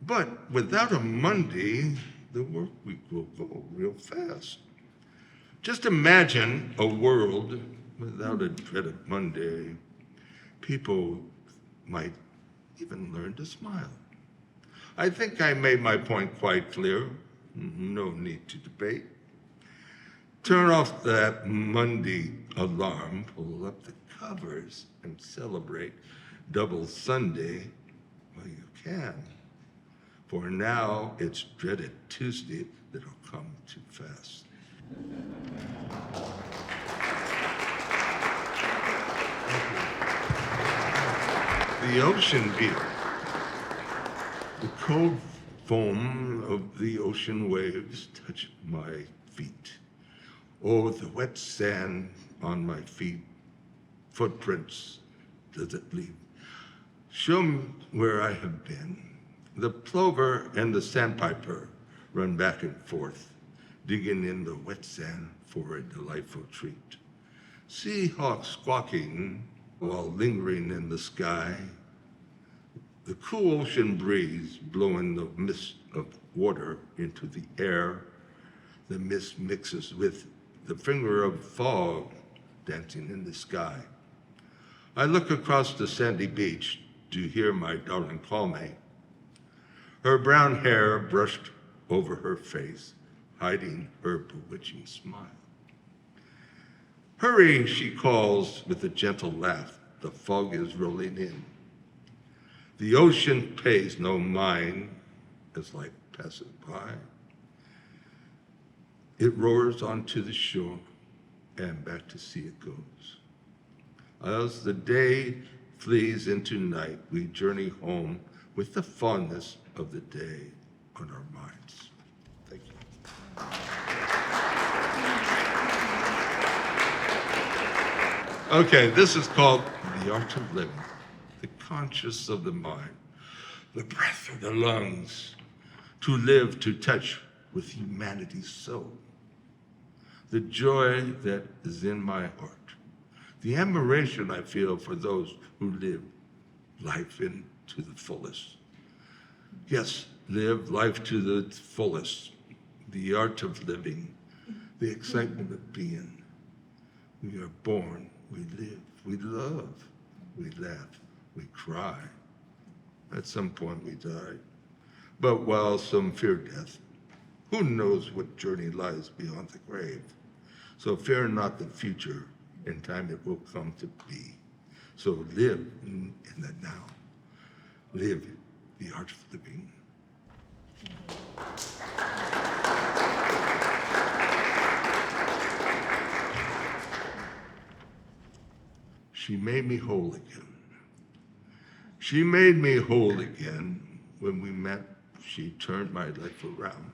But without a Monday, the work week will go real fast. Just imagine a world without a dreaded Monday. People might even learn to smile. I think I made my point quite clear. No need to debate. Turn off that Monday alarm, pull up the covers, and celebrate double Sunday while you can. For now, it's dreaded Tuesday that'll come too fast. The ocean view. The cold foam of the ocean waves touch my feet. Oh, the wet sand on my feet, footprints does it leave? Show me where I have been. The plover and the sandpiper run back and forth, digging in the wet sand for a delightful treat. Seahawks squawking while lingering in the sky. The cool ocean breeze blowing the mist of water into the air. The mist mixes with the finger of fog dancing in the sky. I look across the sandy beach to hear my darling call me. Her brown hair brushed over her face, hiding her bewitching smile. Hurry, she calls with a gentle laugh. The fog is rolling in. The ocean pays no mind as life passes by. It roars onto the shore, and back to sea it goes. As the day flees into night, we journey home with the fondness of the day on our minds. Thank you. Okay, this is called The Art of Living, the conscious of the mind, the breath of the lungs, to live, to touch with humanity's soul, the joy that is in my heart, the admiration I feel for those who live life into the fullest. Yes, live life to the fullest, the art of living, the excitement of being. We are born, we live, we love, we laugh, we cry. At some point we die. But while some fear death, who knows what journey lies beyond the grave? So fear not the future, in time it will come to be. So live in the now. Live the art of living. She made me whole again. She made me whole again. When we met, she turned my life around.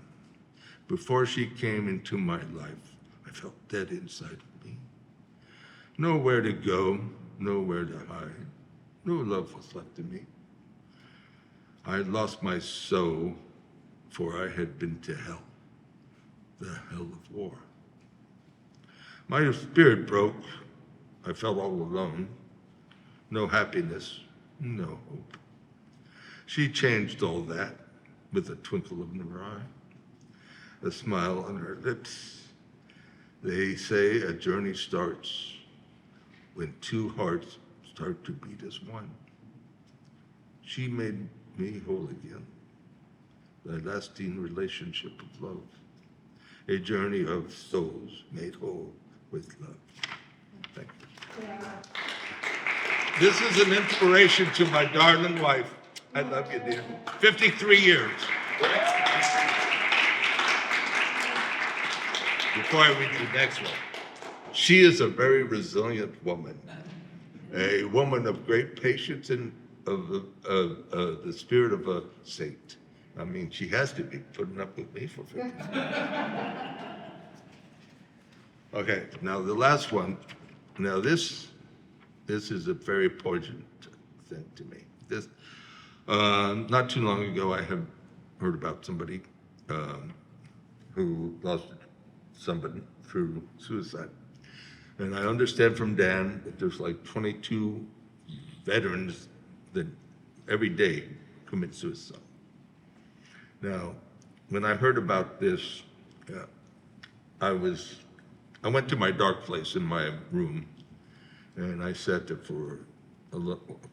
Before she came into my life, I felt dead inside of me. Nowhere to go, nowhere to hide. No love was left in me. I had lost my soul, for I had been to hell, the hell of war. My spirit broke. I felt all alone. No happiness, no hope. She changed all that with a twinkle in her eye, a smile on her lips. They say a journey starts when two hearts start to beat as one. She made me whole again, a lasting relationship of love, a journey of souls made whole with love. Thank you. This is an inspiration to my darling wife. I love you, dear. 53 years. Before I read the next one, she is a very resilient woman, a woman of great patience and of the spirit of a saint. I mean, she has to be putting up with me for 50 years. Okay, now the last one. Now this is a very poignant thing to me. This, not too long ago, I have heard about somebody who lost somebody through suicide. And I understand from Dan that there's like 22 veterans that every day commit suicide. Now, when I heard about this, I went to my dark place in my room, and I sat there for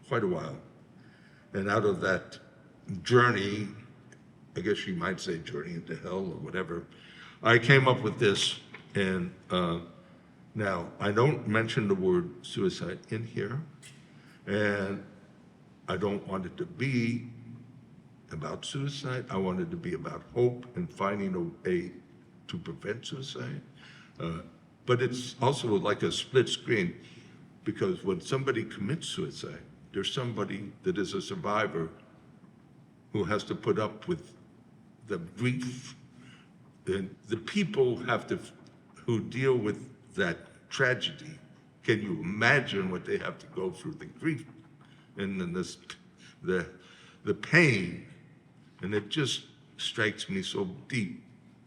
quite a while. And out of that journey, I guess you might say journey into hell or whatever, I came up with this. And now, I don't mention the word suicide in here, and I don't want it to be about suicide. I want it to be about hope and finding a way to prevent suicide. But it's also like a split screen, because when somebody commits suicide, there's somebody that is a survivor who has to put up with the grief. And the people who deal with that tragedy, can you imagine what they have to go through, the grief and then the pain? And it just strikes me so deep.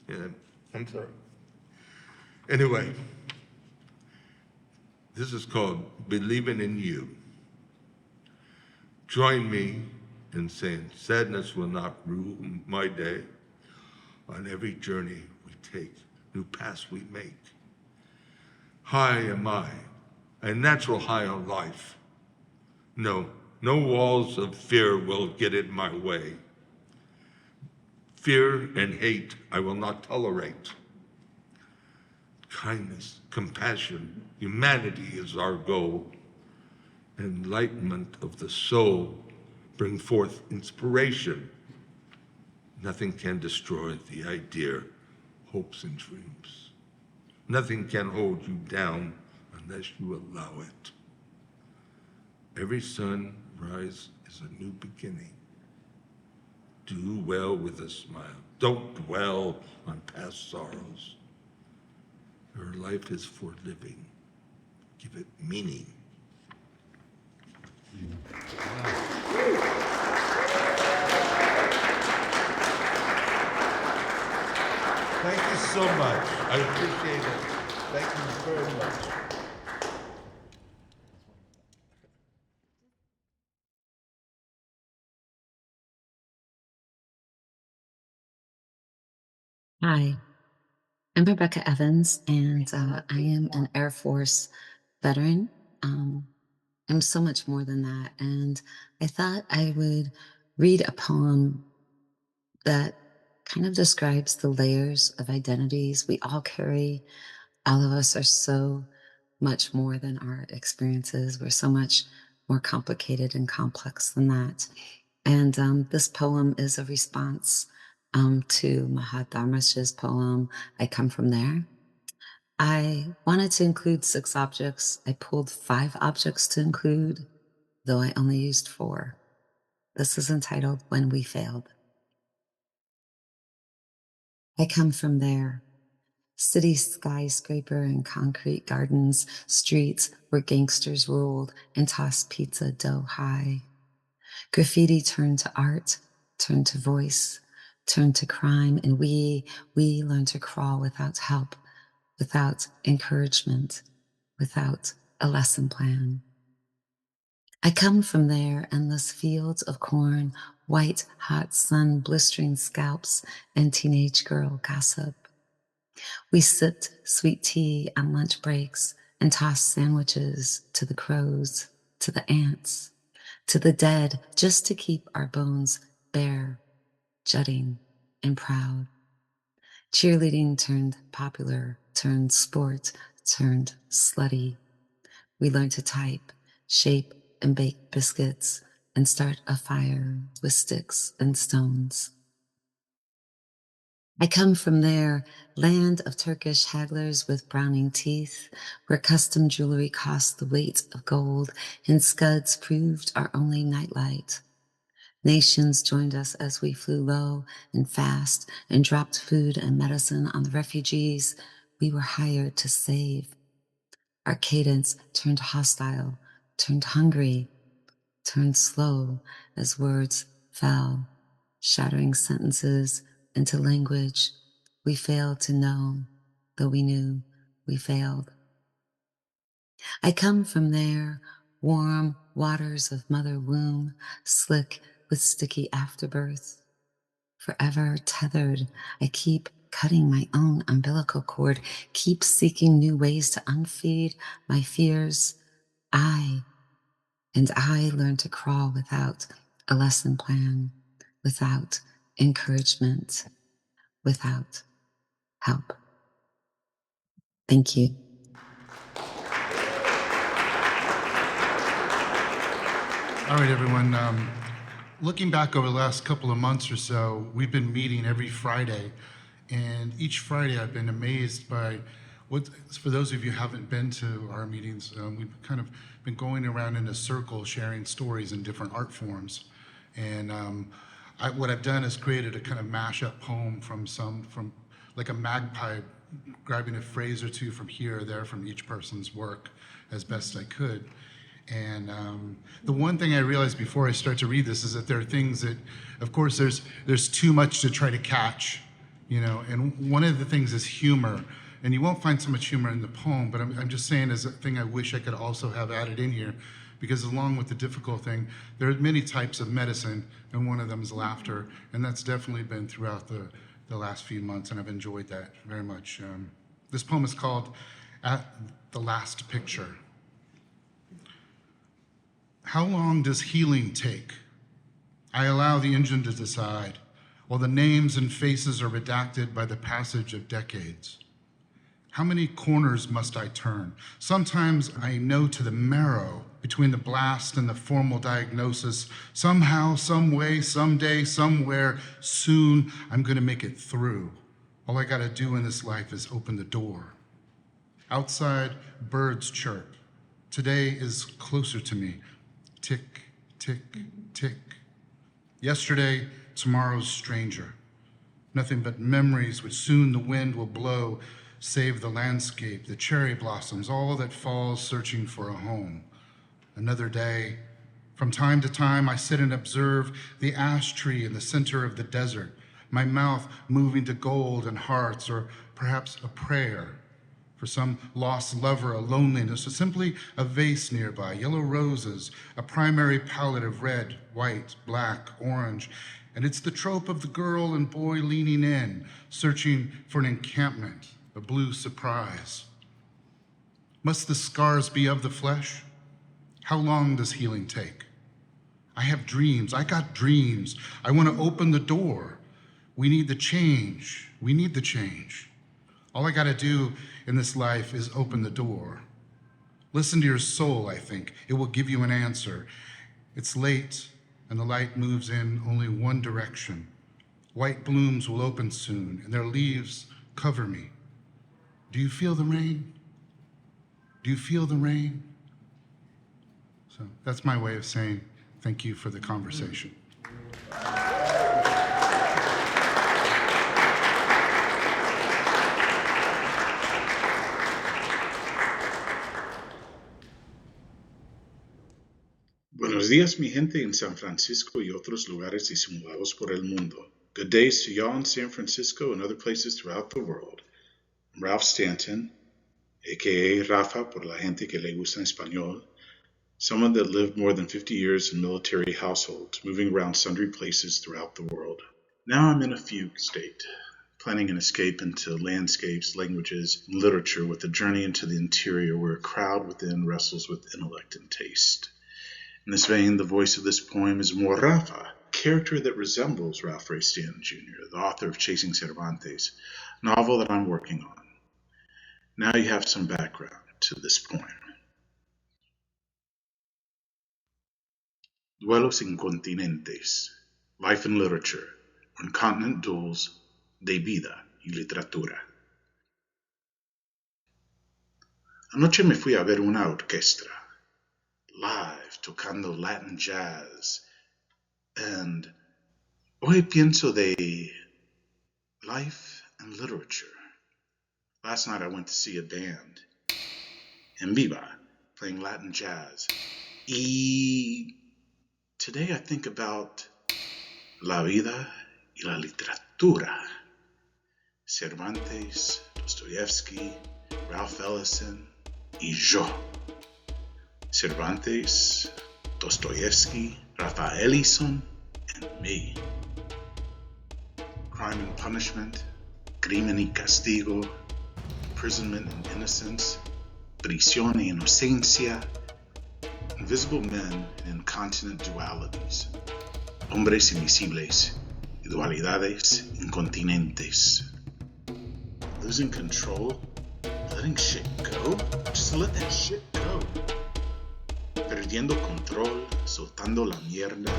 And I'm sorry. Anyway, this is called Believing in You. Join me in saying, sadness will not rule my day. On every journey we take, new paths we make. High am I, a natural high on life. No walls of fear will get in my way. Fear and hate I will not tolerate. Kindness, compassion, humanity is our goal. Enlightenment of the soul bring forth inspiration. Nothing can destroy the idea, hopes and dreams. Nothing can hold you down unless you allow it. Every sunrise is a new beginning. Do well with a smile. Don't dwell on past sorrows. Your life is for living. give it meaning. Thank you so much. I appreciate it. Thank you very much. Hi, I'm Rebecca Evans, and I am an Air Force veteran. I'm so much more than that, and I thought I would read a poem that kind of describes the layers of identities we all carry. All of us are so much more than our experiences. We're so much more complicated and complex than that. And this poem is a response to Mahat Dharmesh's poem, I Come From There. I wanted to include 6 objects. I pulled 5 objects to include, though I only used 4. This is entitled When We Failed. I come from there. City skyscraper and concrete gardens, streets where gangsters ruled and tossed pizza dough high. Graffiti turned to art, turned to voice, turned to crime, and we learned to crawl without help, without encouragement, without a lesson plan. I come from there, endless fields of corn, white hot sun blistering scalps, and teenage girl gossip. We sipped sweet tea on lunch breaks and tossed sandwiches to the crows, to the ants, to the dead, just to keep our bones bare, jutting, and proud. Cheerleading turned popular, turned sport, turned slutty. We learned to type, shape, and bake biscuits, and start a fire with sticks and stones. I come from there, land of Turkish hagglers with browning teeth, where custom jewelry cost the weight of gold, and scuds proved our only nightlight. Nations joined us as we flew low and fast and dropped food and medicine on the refugees we were hired to save. Our cadence turned hostile, turned hungry, turned slow as words fell, shattering sentences into language we failed to know, though we knew we failed. I come from there, warm waters of mother womb, slick with sticky afterbirth. Forever tethered, I keep cutting my own umbilical cord, keep seeking new ways to unfeed my fears. I learned to crawl without a lesson plan, without encouragement, without help. Thank you. All right, everyone. Looking back over the last couple of months or so, we've been meeting every Friday, and each Friday I've been amazed by what, for those of you who haven't been to our meetings, we've kind of been going around in a circle sharing stories in different art forms. And what I've done is created a kind of mashup poem from like a magpie, grabbing a phrase or two from here or there from each person's work as best I could. And the one thing I realized before I start to read this is that there are things that, of course, there's too much to try to catch, you know, and one of the things is humor. And you won't find so much humor in the poem, but I'm just saying as a thing I wish I could also have added in here, because along with the difficult thing, there are many types of medicine, and one of them is laughter, and that's definitely been throughout the last few months, and I've enjoyed that very much. This poem is called At the Last Picture. How long does healing take? I allow the engine to decide, while the names and faces are redacted by the passage of decades. How many corners must I turn? Sometimes I know to the marrow between the blast and the formal diagnosis. Somehow, some way, someday, somewhere, soon, I'm gonna make it through. All I gotta do in this life is open the door. Outside, birds chirp. Today is closer to me. Tick, tick, tick. Yesterday, tomorrow's stranger. Nothing but memories which soon the wind will blow. save the landscape, the cherry blossoms, all that falls searching for a home. Another day. From time to time, I sit and observe the ash tree in the center of the desert, my mouth moving to gold and hearts, or perhaps a prayer for some lost lover, a loneliness, or simply a vase nearby, yellow roses, a primary palette of red, white, black, orange. And it's the trope of the girl and boy leaning in, searching for an encampment, a blue surprise. Must the scars be of the flesh? How long does healing take? I have dreams. I got dreams. I want to open the door. We need the change. We need the change. All I got to do in this life is open the door. Listen to your soul, I think. It will give you an answer. It's late, and the light moves in only one direction. White blooms will open soon, and their leaves cover me. Do you feel the rain? Do you feel the rain? So that's my way of saying thank you for the conversation. Buenos días, mi gente en San Francisco y otros lugares disimulados por el mundo. Good days to y'all in San Francisco and other places throughout the world. I'm Ralph Stanton, a.k.a. Rafa por la gente que le gusta español, someone that lived more than 50 years in military households, moving around sundry places throughout the world. Now I'm in a fugue state, planning an escape into landscapes, languages, and literature with a journey into the interior where a crowd within wrestles with intellect and taste. In this vein, the voice of this poem is more Rafa, a character that resembles Ralph Ray Stanton Jr., the author of Chasing Cervantes, a novel that I'm working on. Now you have some background to this poem. Duelos Incontinentes, Life in Literature, or Incontinent Duels de Vida y Literatura. Anoche me fui a ver una orquesta, live, tocando Latin jazz, and hoy pienso de life and literature. Last night I went to see a band, en viva, playing Latin jazz. Y today I think about la vida y la literatura. Cervantes, Dostoevsky, Ralph Ellison, y yo. Cervantes, Dostoevsky, Raphael Ellison, and me. Crime and punishment, crimen y castigo, imprisonment and innocence, prisión y inocencia, invisible men and incontinent dualities, hombres invisibles y dualidades incontinentes. Losing control, letting shit go, just let that shit go. Perdiendo control, soltando la mierda.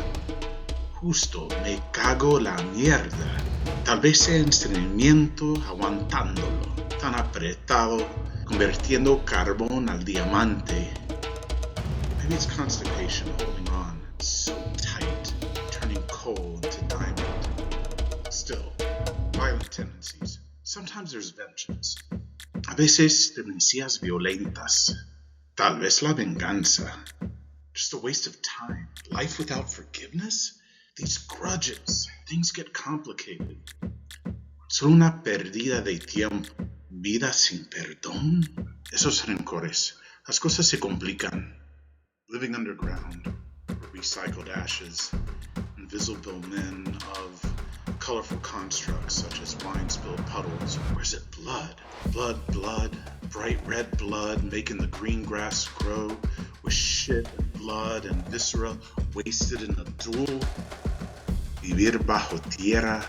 Justo me cago la mierda. Tal vez sea estreñimiento aguantándolo. Tan apretado, convirtiendo carbón al diamante. Maybe it's constipation holding on so tight, turning coal into diamond. Still, violent tendencies. Sometimes there's vengeance. A veces tendencias violentas. Tal vez la venganza. Just a waste of time. Life without forgiveness? These grudges. Things get complicated. Solo una pérdida de tiempo. Vida sin perdón. Esos rencores. Las cosas se complican. Living underground. Recycled ashes. Invisible men of colorful constructs such as wine-spilled puddles. Or is it blood? Blood. Bright red blood making the green grass grow with shit and blood and viscera wasted in a duel. Vivir bajo tierra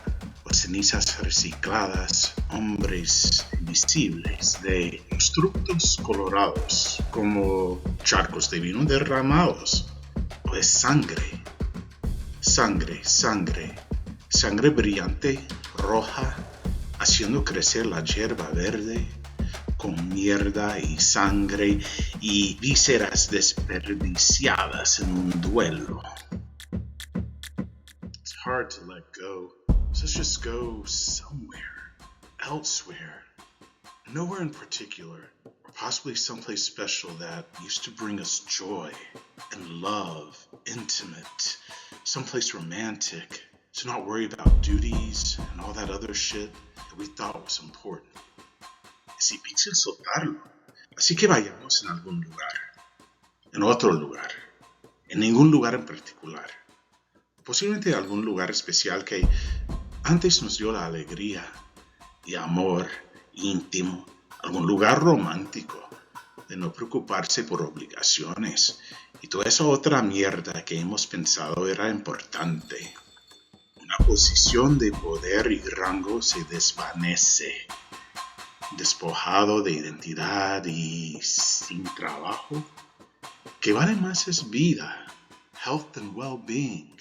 o cenizas recicladas, hombres invisibles de constructos colorados como charcos de vino derramados. O es sangre. Sangre brillante, roja, haciendo crecer la hierba verde, con mierda y sangre y vísceras desperdiciadas en un duelo. It's hard to let go, so let's just go somewhere, elsewhere. Nowhere in particular, or possibly someplace special that used to bring us joy and love, intimate, someplace romantic, to not worry about duties and all that other shit that we thought was important. Es difícil soltarlo, así que vayamos en algún lugar, en otro lugar, en ningún lugar en particular. Posiblemente algún lugar especial que antes nos dio la alegría y amor íntimo, algún lugar romántico, de no preocuparse por obligaciones y toda esa otra mierda que hemos pensado era importante. Una posición de poder y rango se desvanece, despojado de identidad y sin trabajo. Que vale más es vida, health and well-being.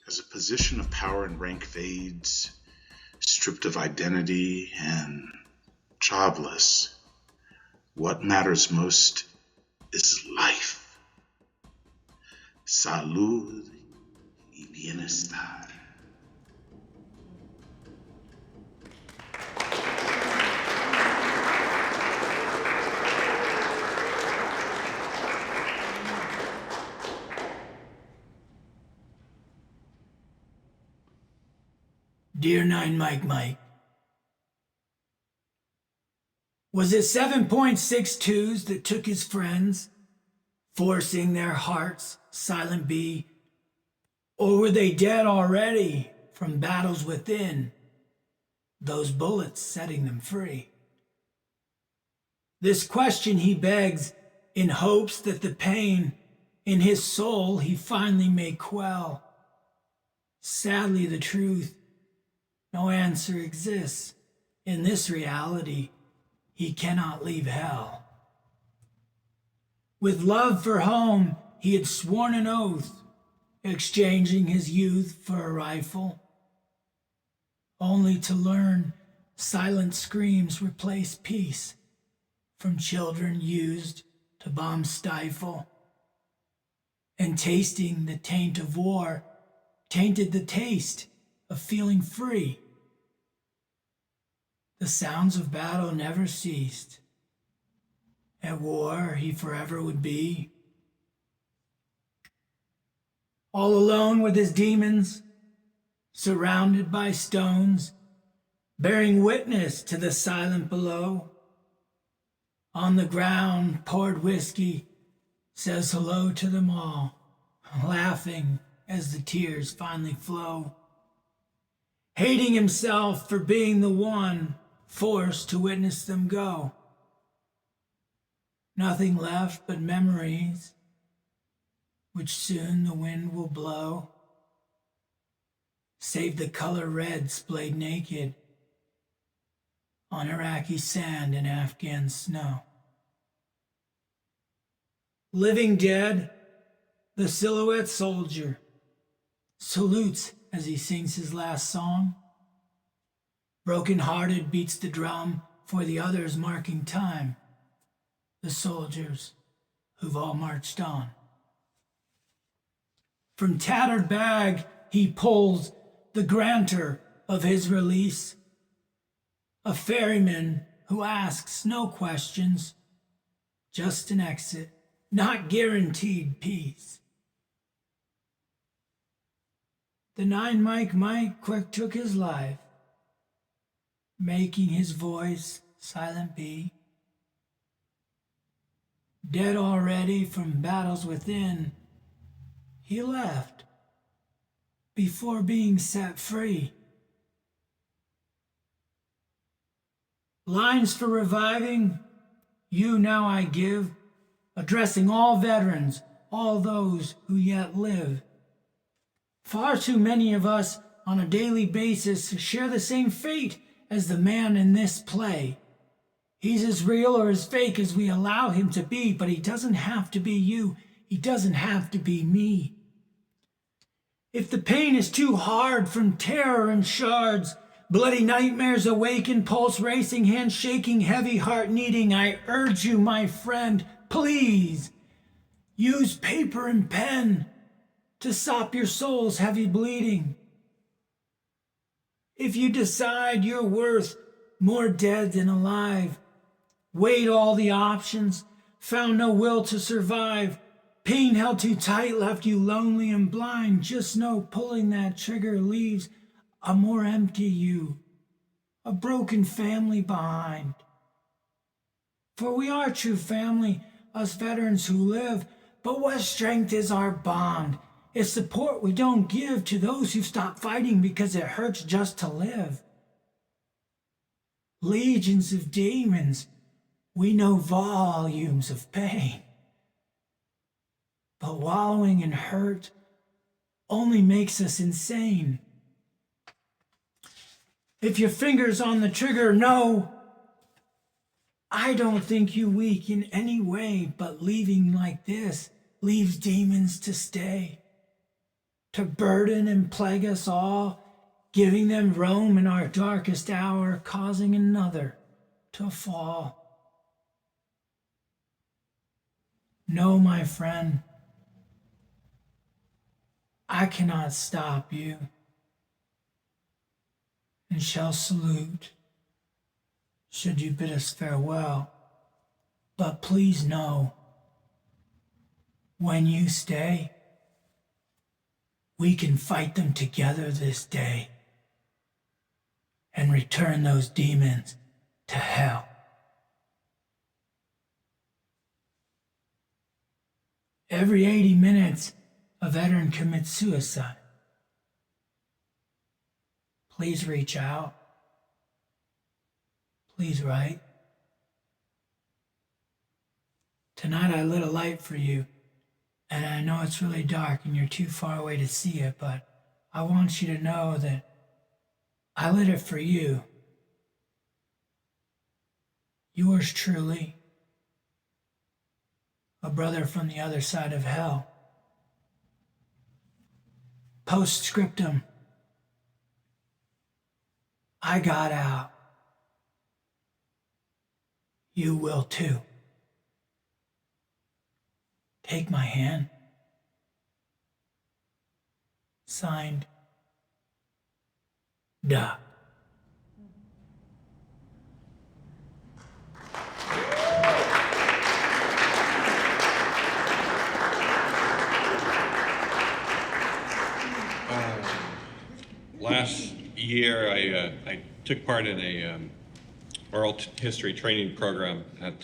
As a position of power and rank fades, stripped of identity and jobless, what matters most is life, salud y bienestar. Dear 9 Mike, was it 7.62s that took his friends, forcing their hearts silent be? Or were they dead already from battles within, those bullets setting them free? This question he begs in hopes that the pain in his soul he finally may quell. Sadly, the truth, no answer exists. In this reality, he cannot leave hell. With love for home, he had sworn an oath, exchanging his youth for a rifle, only to learn silent screams replace peace, from children used to bomb stifle. And tasting the taint of war tainted the taste of feeling free. The sounds of battle never ceased. At war he forever would be. All alone with his demons, surrounded by stones, bearing witness to the silent below. On the ground poured whiskey, says hello to them all, laughing as the tears finally flow. Hating himself for being the one forced to witness them go. Nothing left but memories, which soon the wind will blow, save the color red splayed naked on Iraqi sand and Afghan snow. Living dead, the silhouette soldier salutes as he sings his last song. Broken-hearted beats the drum for the others marking time, the soldiers who've all marched on. From tattered bag he pulls the grantor of his release, a ferryman who asks no questions, just an exit, not guaranteed peace. The 9 Mike quick took his life, making his voice silent be. Dead already from battles within, he left before being set free. Lines for reviving, you now I give, addressing all veterans, all those who yet live. Far too many of us on a daily basis share the same fate as the man in this play. He's as real or as fake as we allow him to be, but he doesn't have to be you. He doesn't have to be me. If the pain is too hard from terror and shards, bloody nightmares awaken, pulse racing, hand shaking, heavy heart needing, I urge you, my friend, please use paper and pen to stop your soul's heavy bleeding. If you decide you're worth more dead than alive. Weighed all the options, found no will to survive. Pain held too tight, left you lonely and blind. Just know pulling that trigger leaves a more empty you, a broken family behind. For we are true family, us veterans who live, but what strength is our bond? It's support we don't give to those who stop fighting because it hurts just to live. Legions of demons, we know volumes of pain. But wallowing in hurt only makes us insane. If your finger's on the trigger, no. I don't think you weak in any way, but leaving like this leaves demons to stay, to burden and plague us all, giving them roam in our darkest hour, causing another to fall. No, my friend, I cannot stop you, and shall salute should you bid us farewell. But please know, when you stay, we can fight them together this day and return those demons to hell. Every 80 minutes, a veteran commits suicide. Please reach out. Please write. Tonight I lit a light for you, and I know it's really dark and you're too far away to see it, but I want you to know that I lit it for you. Yours truly, a brother from the other side of hell. Postscriptum. I got out. You will too. Take my hand. Signed, Duh. Last year, I took part in a oral history training program at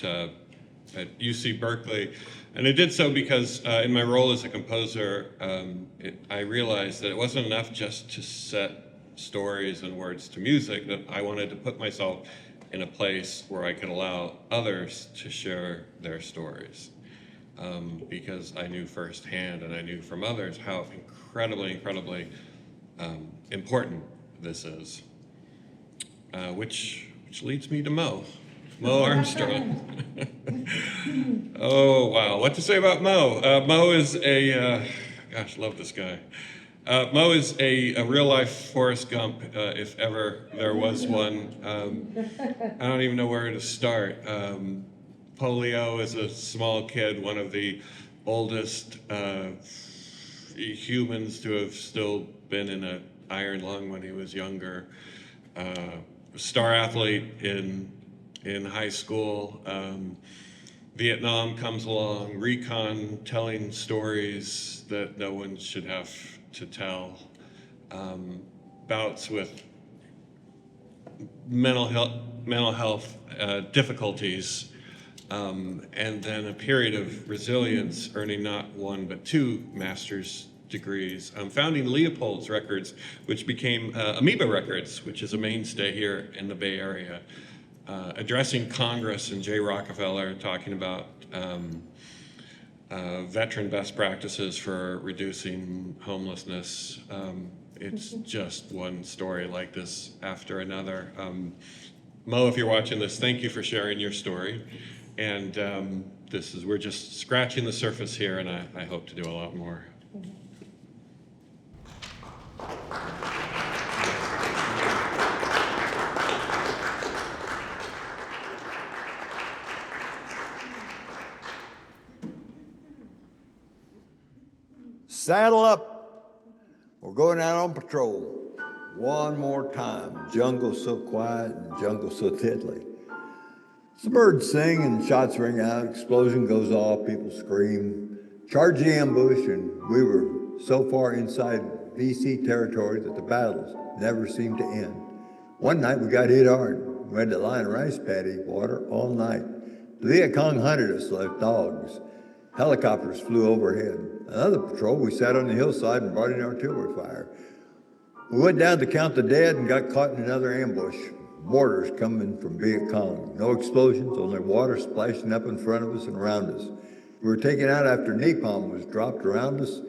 UC Berkeley, and I did so because in my role as a composer, I realized that it wasn't enough just to set stories and words to music, that I wanted to put myself in a place where I could allow others to share their stories. Because I knew firsthand and I knew from others how incredibly important this is. Which leads me to Mo Armstrong. Oh, wow. What to say about Mo? Mo is gosh, love this guy. Mo is a real-life Forrest Gump, if ever there was one. I don't even know where to start. Polio as a small kid, one of the oldest humans to have still been in an iron lung when he was younger. Star athlete in high school. Vietnam comes along, recon, telling stories that no one should have to tell. Bouts with mental health difficulties. And then a period of resilience, earning not one but two master's degrees, founding Leopold's Records, which became Amoeba Records, which is a mainstay here in the Bay Area, addressing Congress and Jay Rockefeller, talking about veteran best practices for reducing homelessness. It's just one story like this after another. Mo, if you're watching this, thank you for sharing your story. And we're just scratching the surface here, and I hope to do a lot more. Saddle up. We're going out on patrol. One more time. Jungle so quiet and jungle so deadly. The birds sing and shots ring out, explosion goes off, people scream. Charge the ambush, and we were so far inside VC territory that the battles never seemed to end. One night we got hit hard. We had to lie in rice paddy water all night. The Viet Cong hunted us like dogs. Helicopters flew overhead. Another patrol, we sat on the hillside and brought in artillery fire. We went down to count the dead and got caught in another ambush. Mortars coming from Viet Cong. No explosions, only water splashing up in front of us and around us. We were taken out after napalm was dropped around us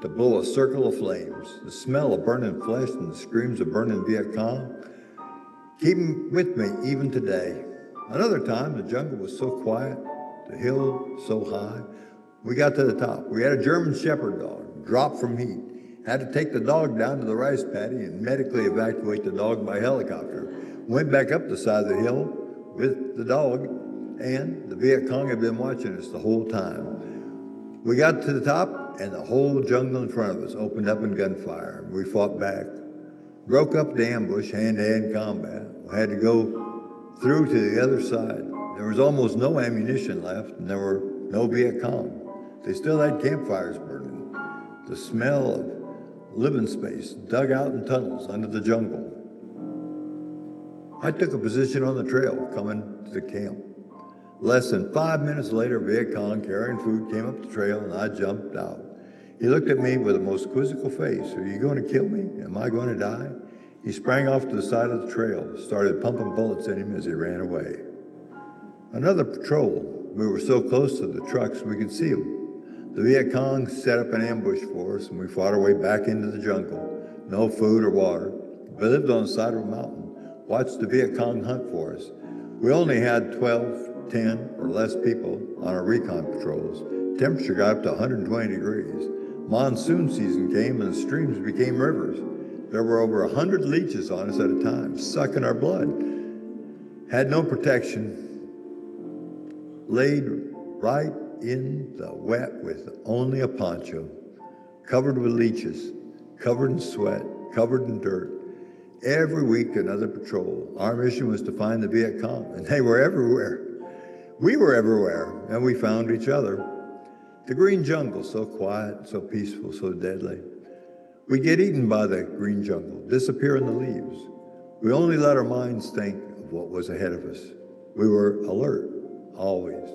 to blow a circle of flames. The smell of burning flesh and the screams of burning Viet Cong keep with me even today. Another time, the jungle was so quiet, the hill so high. We got to the top. We had a German shepherd dog, dropped from heat. Had to take the dog down to the rice paddy and medically evacuate the dog by helicopter. Went back up the side of the hill with the dog, and the Viet Cong had been watching us the whole time. We got to the top, and the whole jungle in front of us opened up in gunfire. We fought back. Broke up the ambush, hand-to-hand combat. We had to go through to the other side. There was almost no ammunition left, and there were no Viet Cong. They still had campfires burning. The smell of living space dug out in tunnels under the jungle. I took a position on the trail coming to the camp. Less than 5 minutes later, Viet Cong carrying food came up the trail and I jumped out. He looked at me with a most quizzical face. Are you going to kill me? Am I going to die? He sprang off to the side of the trail, started pumping bullets at him as he ran away. Another patrol. We were so close to the trucks we could see them. The Viet Cong set up an ambush for us and we fought our way back into the jungle. No food or water. We lived on the side of a mountain. Watched the Viet Cong hunt for us. We only had 12, 10, or less people on our recon patrols. Temperature got up to 120 degrees. Monsoon season came and the streams became rivers. There were over 100 leeches on us at a time, sucking our blood. Had no protection. Laid right in the wet with only a poncho. Covered with leeches, covered in sweat, covered in dirt. Every week another patrol. Our mission was to find the Viet Cong, and they were everywhere. We were everywhere, and we found each other. The green jungle, so quiet, so peaceful, so deadly. We get eaten by the green jungle, disappear in the leaves. We only let our minds think of what was ahead of us. We were alert, always.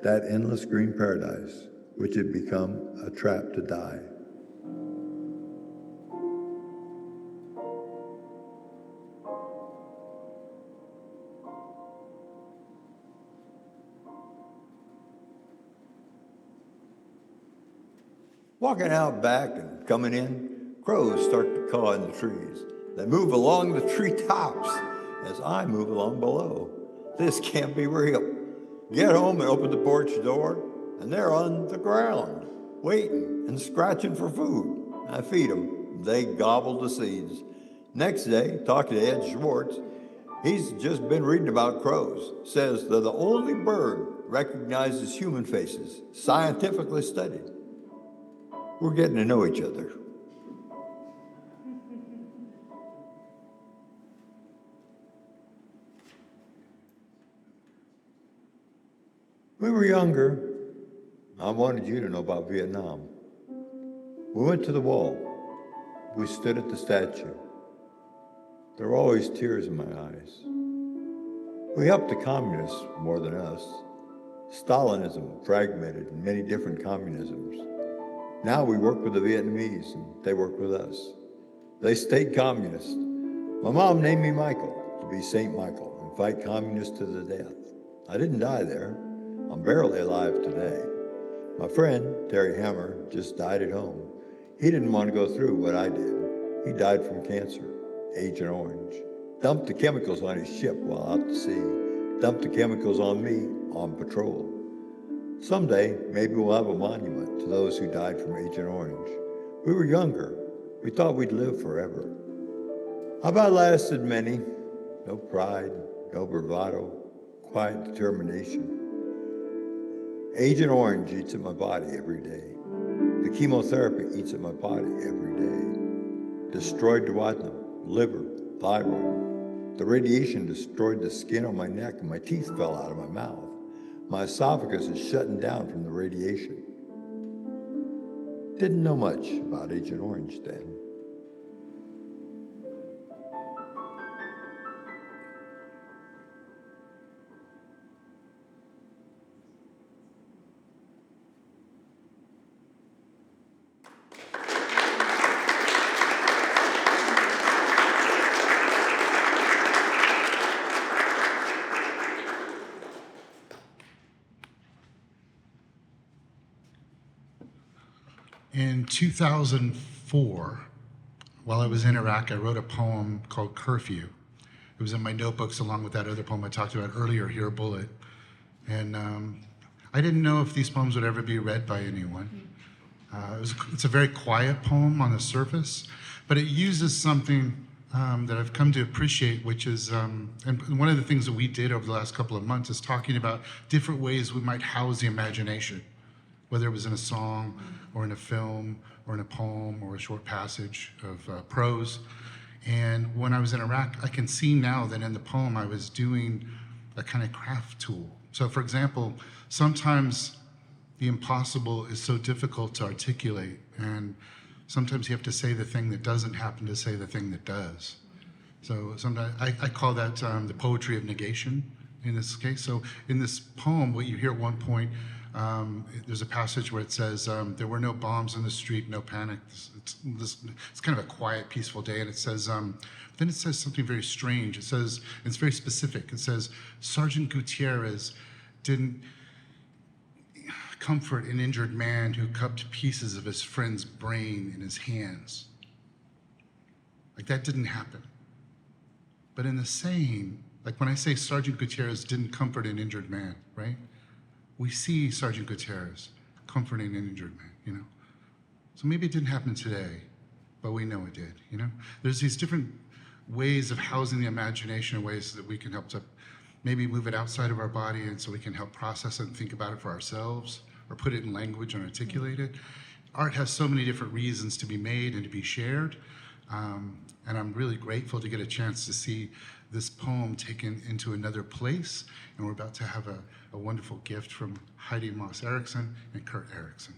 That endless green paradise, which had become a trap to die. Walking out back and coming in, crows start to caw in the trees. They move along the treetops as I move along below. This can't be real. Get home and open the porch door, and they're on the ground, waiting and scratching for food. I feed them. They gobble the seeds. Next day, talking to Ed Schwartz, he's just been reading about crows. Says they're the only bird recognizes human faces, scientifically studied. We're getting to know each other. We were younger. I wanted you to know about Vietnam. We went to the wall. We stood at the statue. There were always tears in my eyes. We helped the communists more than us. Stalinism fragmented in many different communisms. Now we work with the Vietnamese and they work with us. They stayed communist. My mom named me Michael to be St. Michael and fight communists to the death. I didn't die there. I'm barely alive today. My friend, Terry Hammer, just died at home. He didn't want to go through what I did. He died from cancer, Agent Orange. Dumped the chemicals on his ship while out to sea. Dumped the chemicals on me on patrol. Someday, maybe we'll have a monument to those who died from Agent Orange. We were younger. We thought we'd live forever. I've outlasted many. No pride, no bravado, quiet determination. Agent Orange eats at my body every day. The chemotherapy eats at my body every day. Destroyed duodenum, liver, thyroid. The radiation destroyed the skin on my neck and my teeth fell out of my mouth. My esophagus is shutting down from the radiation. Didn't know much about Agent Orange then. In 2004, while I was in Iraq, I wrote a poem called Curfew. It was in my notebooks along with that other poem I talked about earlier, Here Bullet. And I didn't know if these poems would ever be read by anyone. It's a very quiet poem on the surface, but it uses something that I've come to appreciate, which is, and one of the things that we did over the last couple of months is talking about different ways we might house the imagination, whether it was in a song or in a film or in a poem or a short passage of prose. And when I was in Iraq, I can see now that in the poem I was doing a kind of craft tool. So for example, sometimes the impossible is so difficult to articulate, and sometimes you have to say the thing that doesn't happen to say the thing that does. So sometimes I call that the poetry of negation in this case. So in this poem, what you hear at one point, there's a passage where it says, there were no bombs in the street, no panic. It's kind of a quiet, peaceful day. And it says, then it says something very strange. It says, it's very specific. It says, Sergeant Gutierrez didn't comfort an injured man who cupped pieces of his friend's brain in his hands. Like that didn't happen. But in the saying, like when I say Sergeant Gutierrez didn't comfort an injured man, right? We see Sergeant Gutierrez comforting an injured man, you know? So maybe it didn't happen today, but we know it did, you know? There's these different ways of housing the imagination in ways that we can help to maybe move it outside of our body, and so we can help process it and think about it for ourselves, or put it in language and articulate it. Art has so many different reasons to be made and to be shared, and I'm really grateful to get a chance to see this poem taken into another place, and we're about to have a wonderful gift from Heidi Moss Erickson and Kurt Erickson.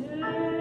day.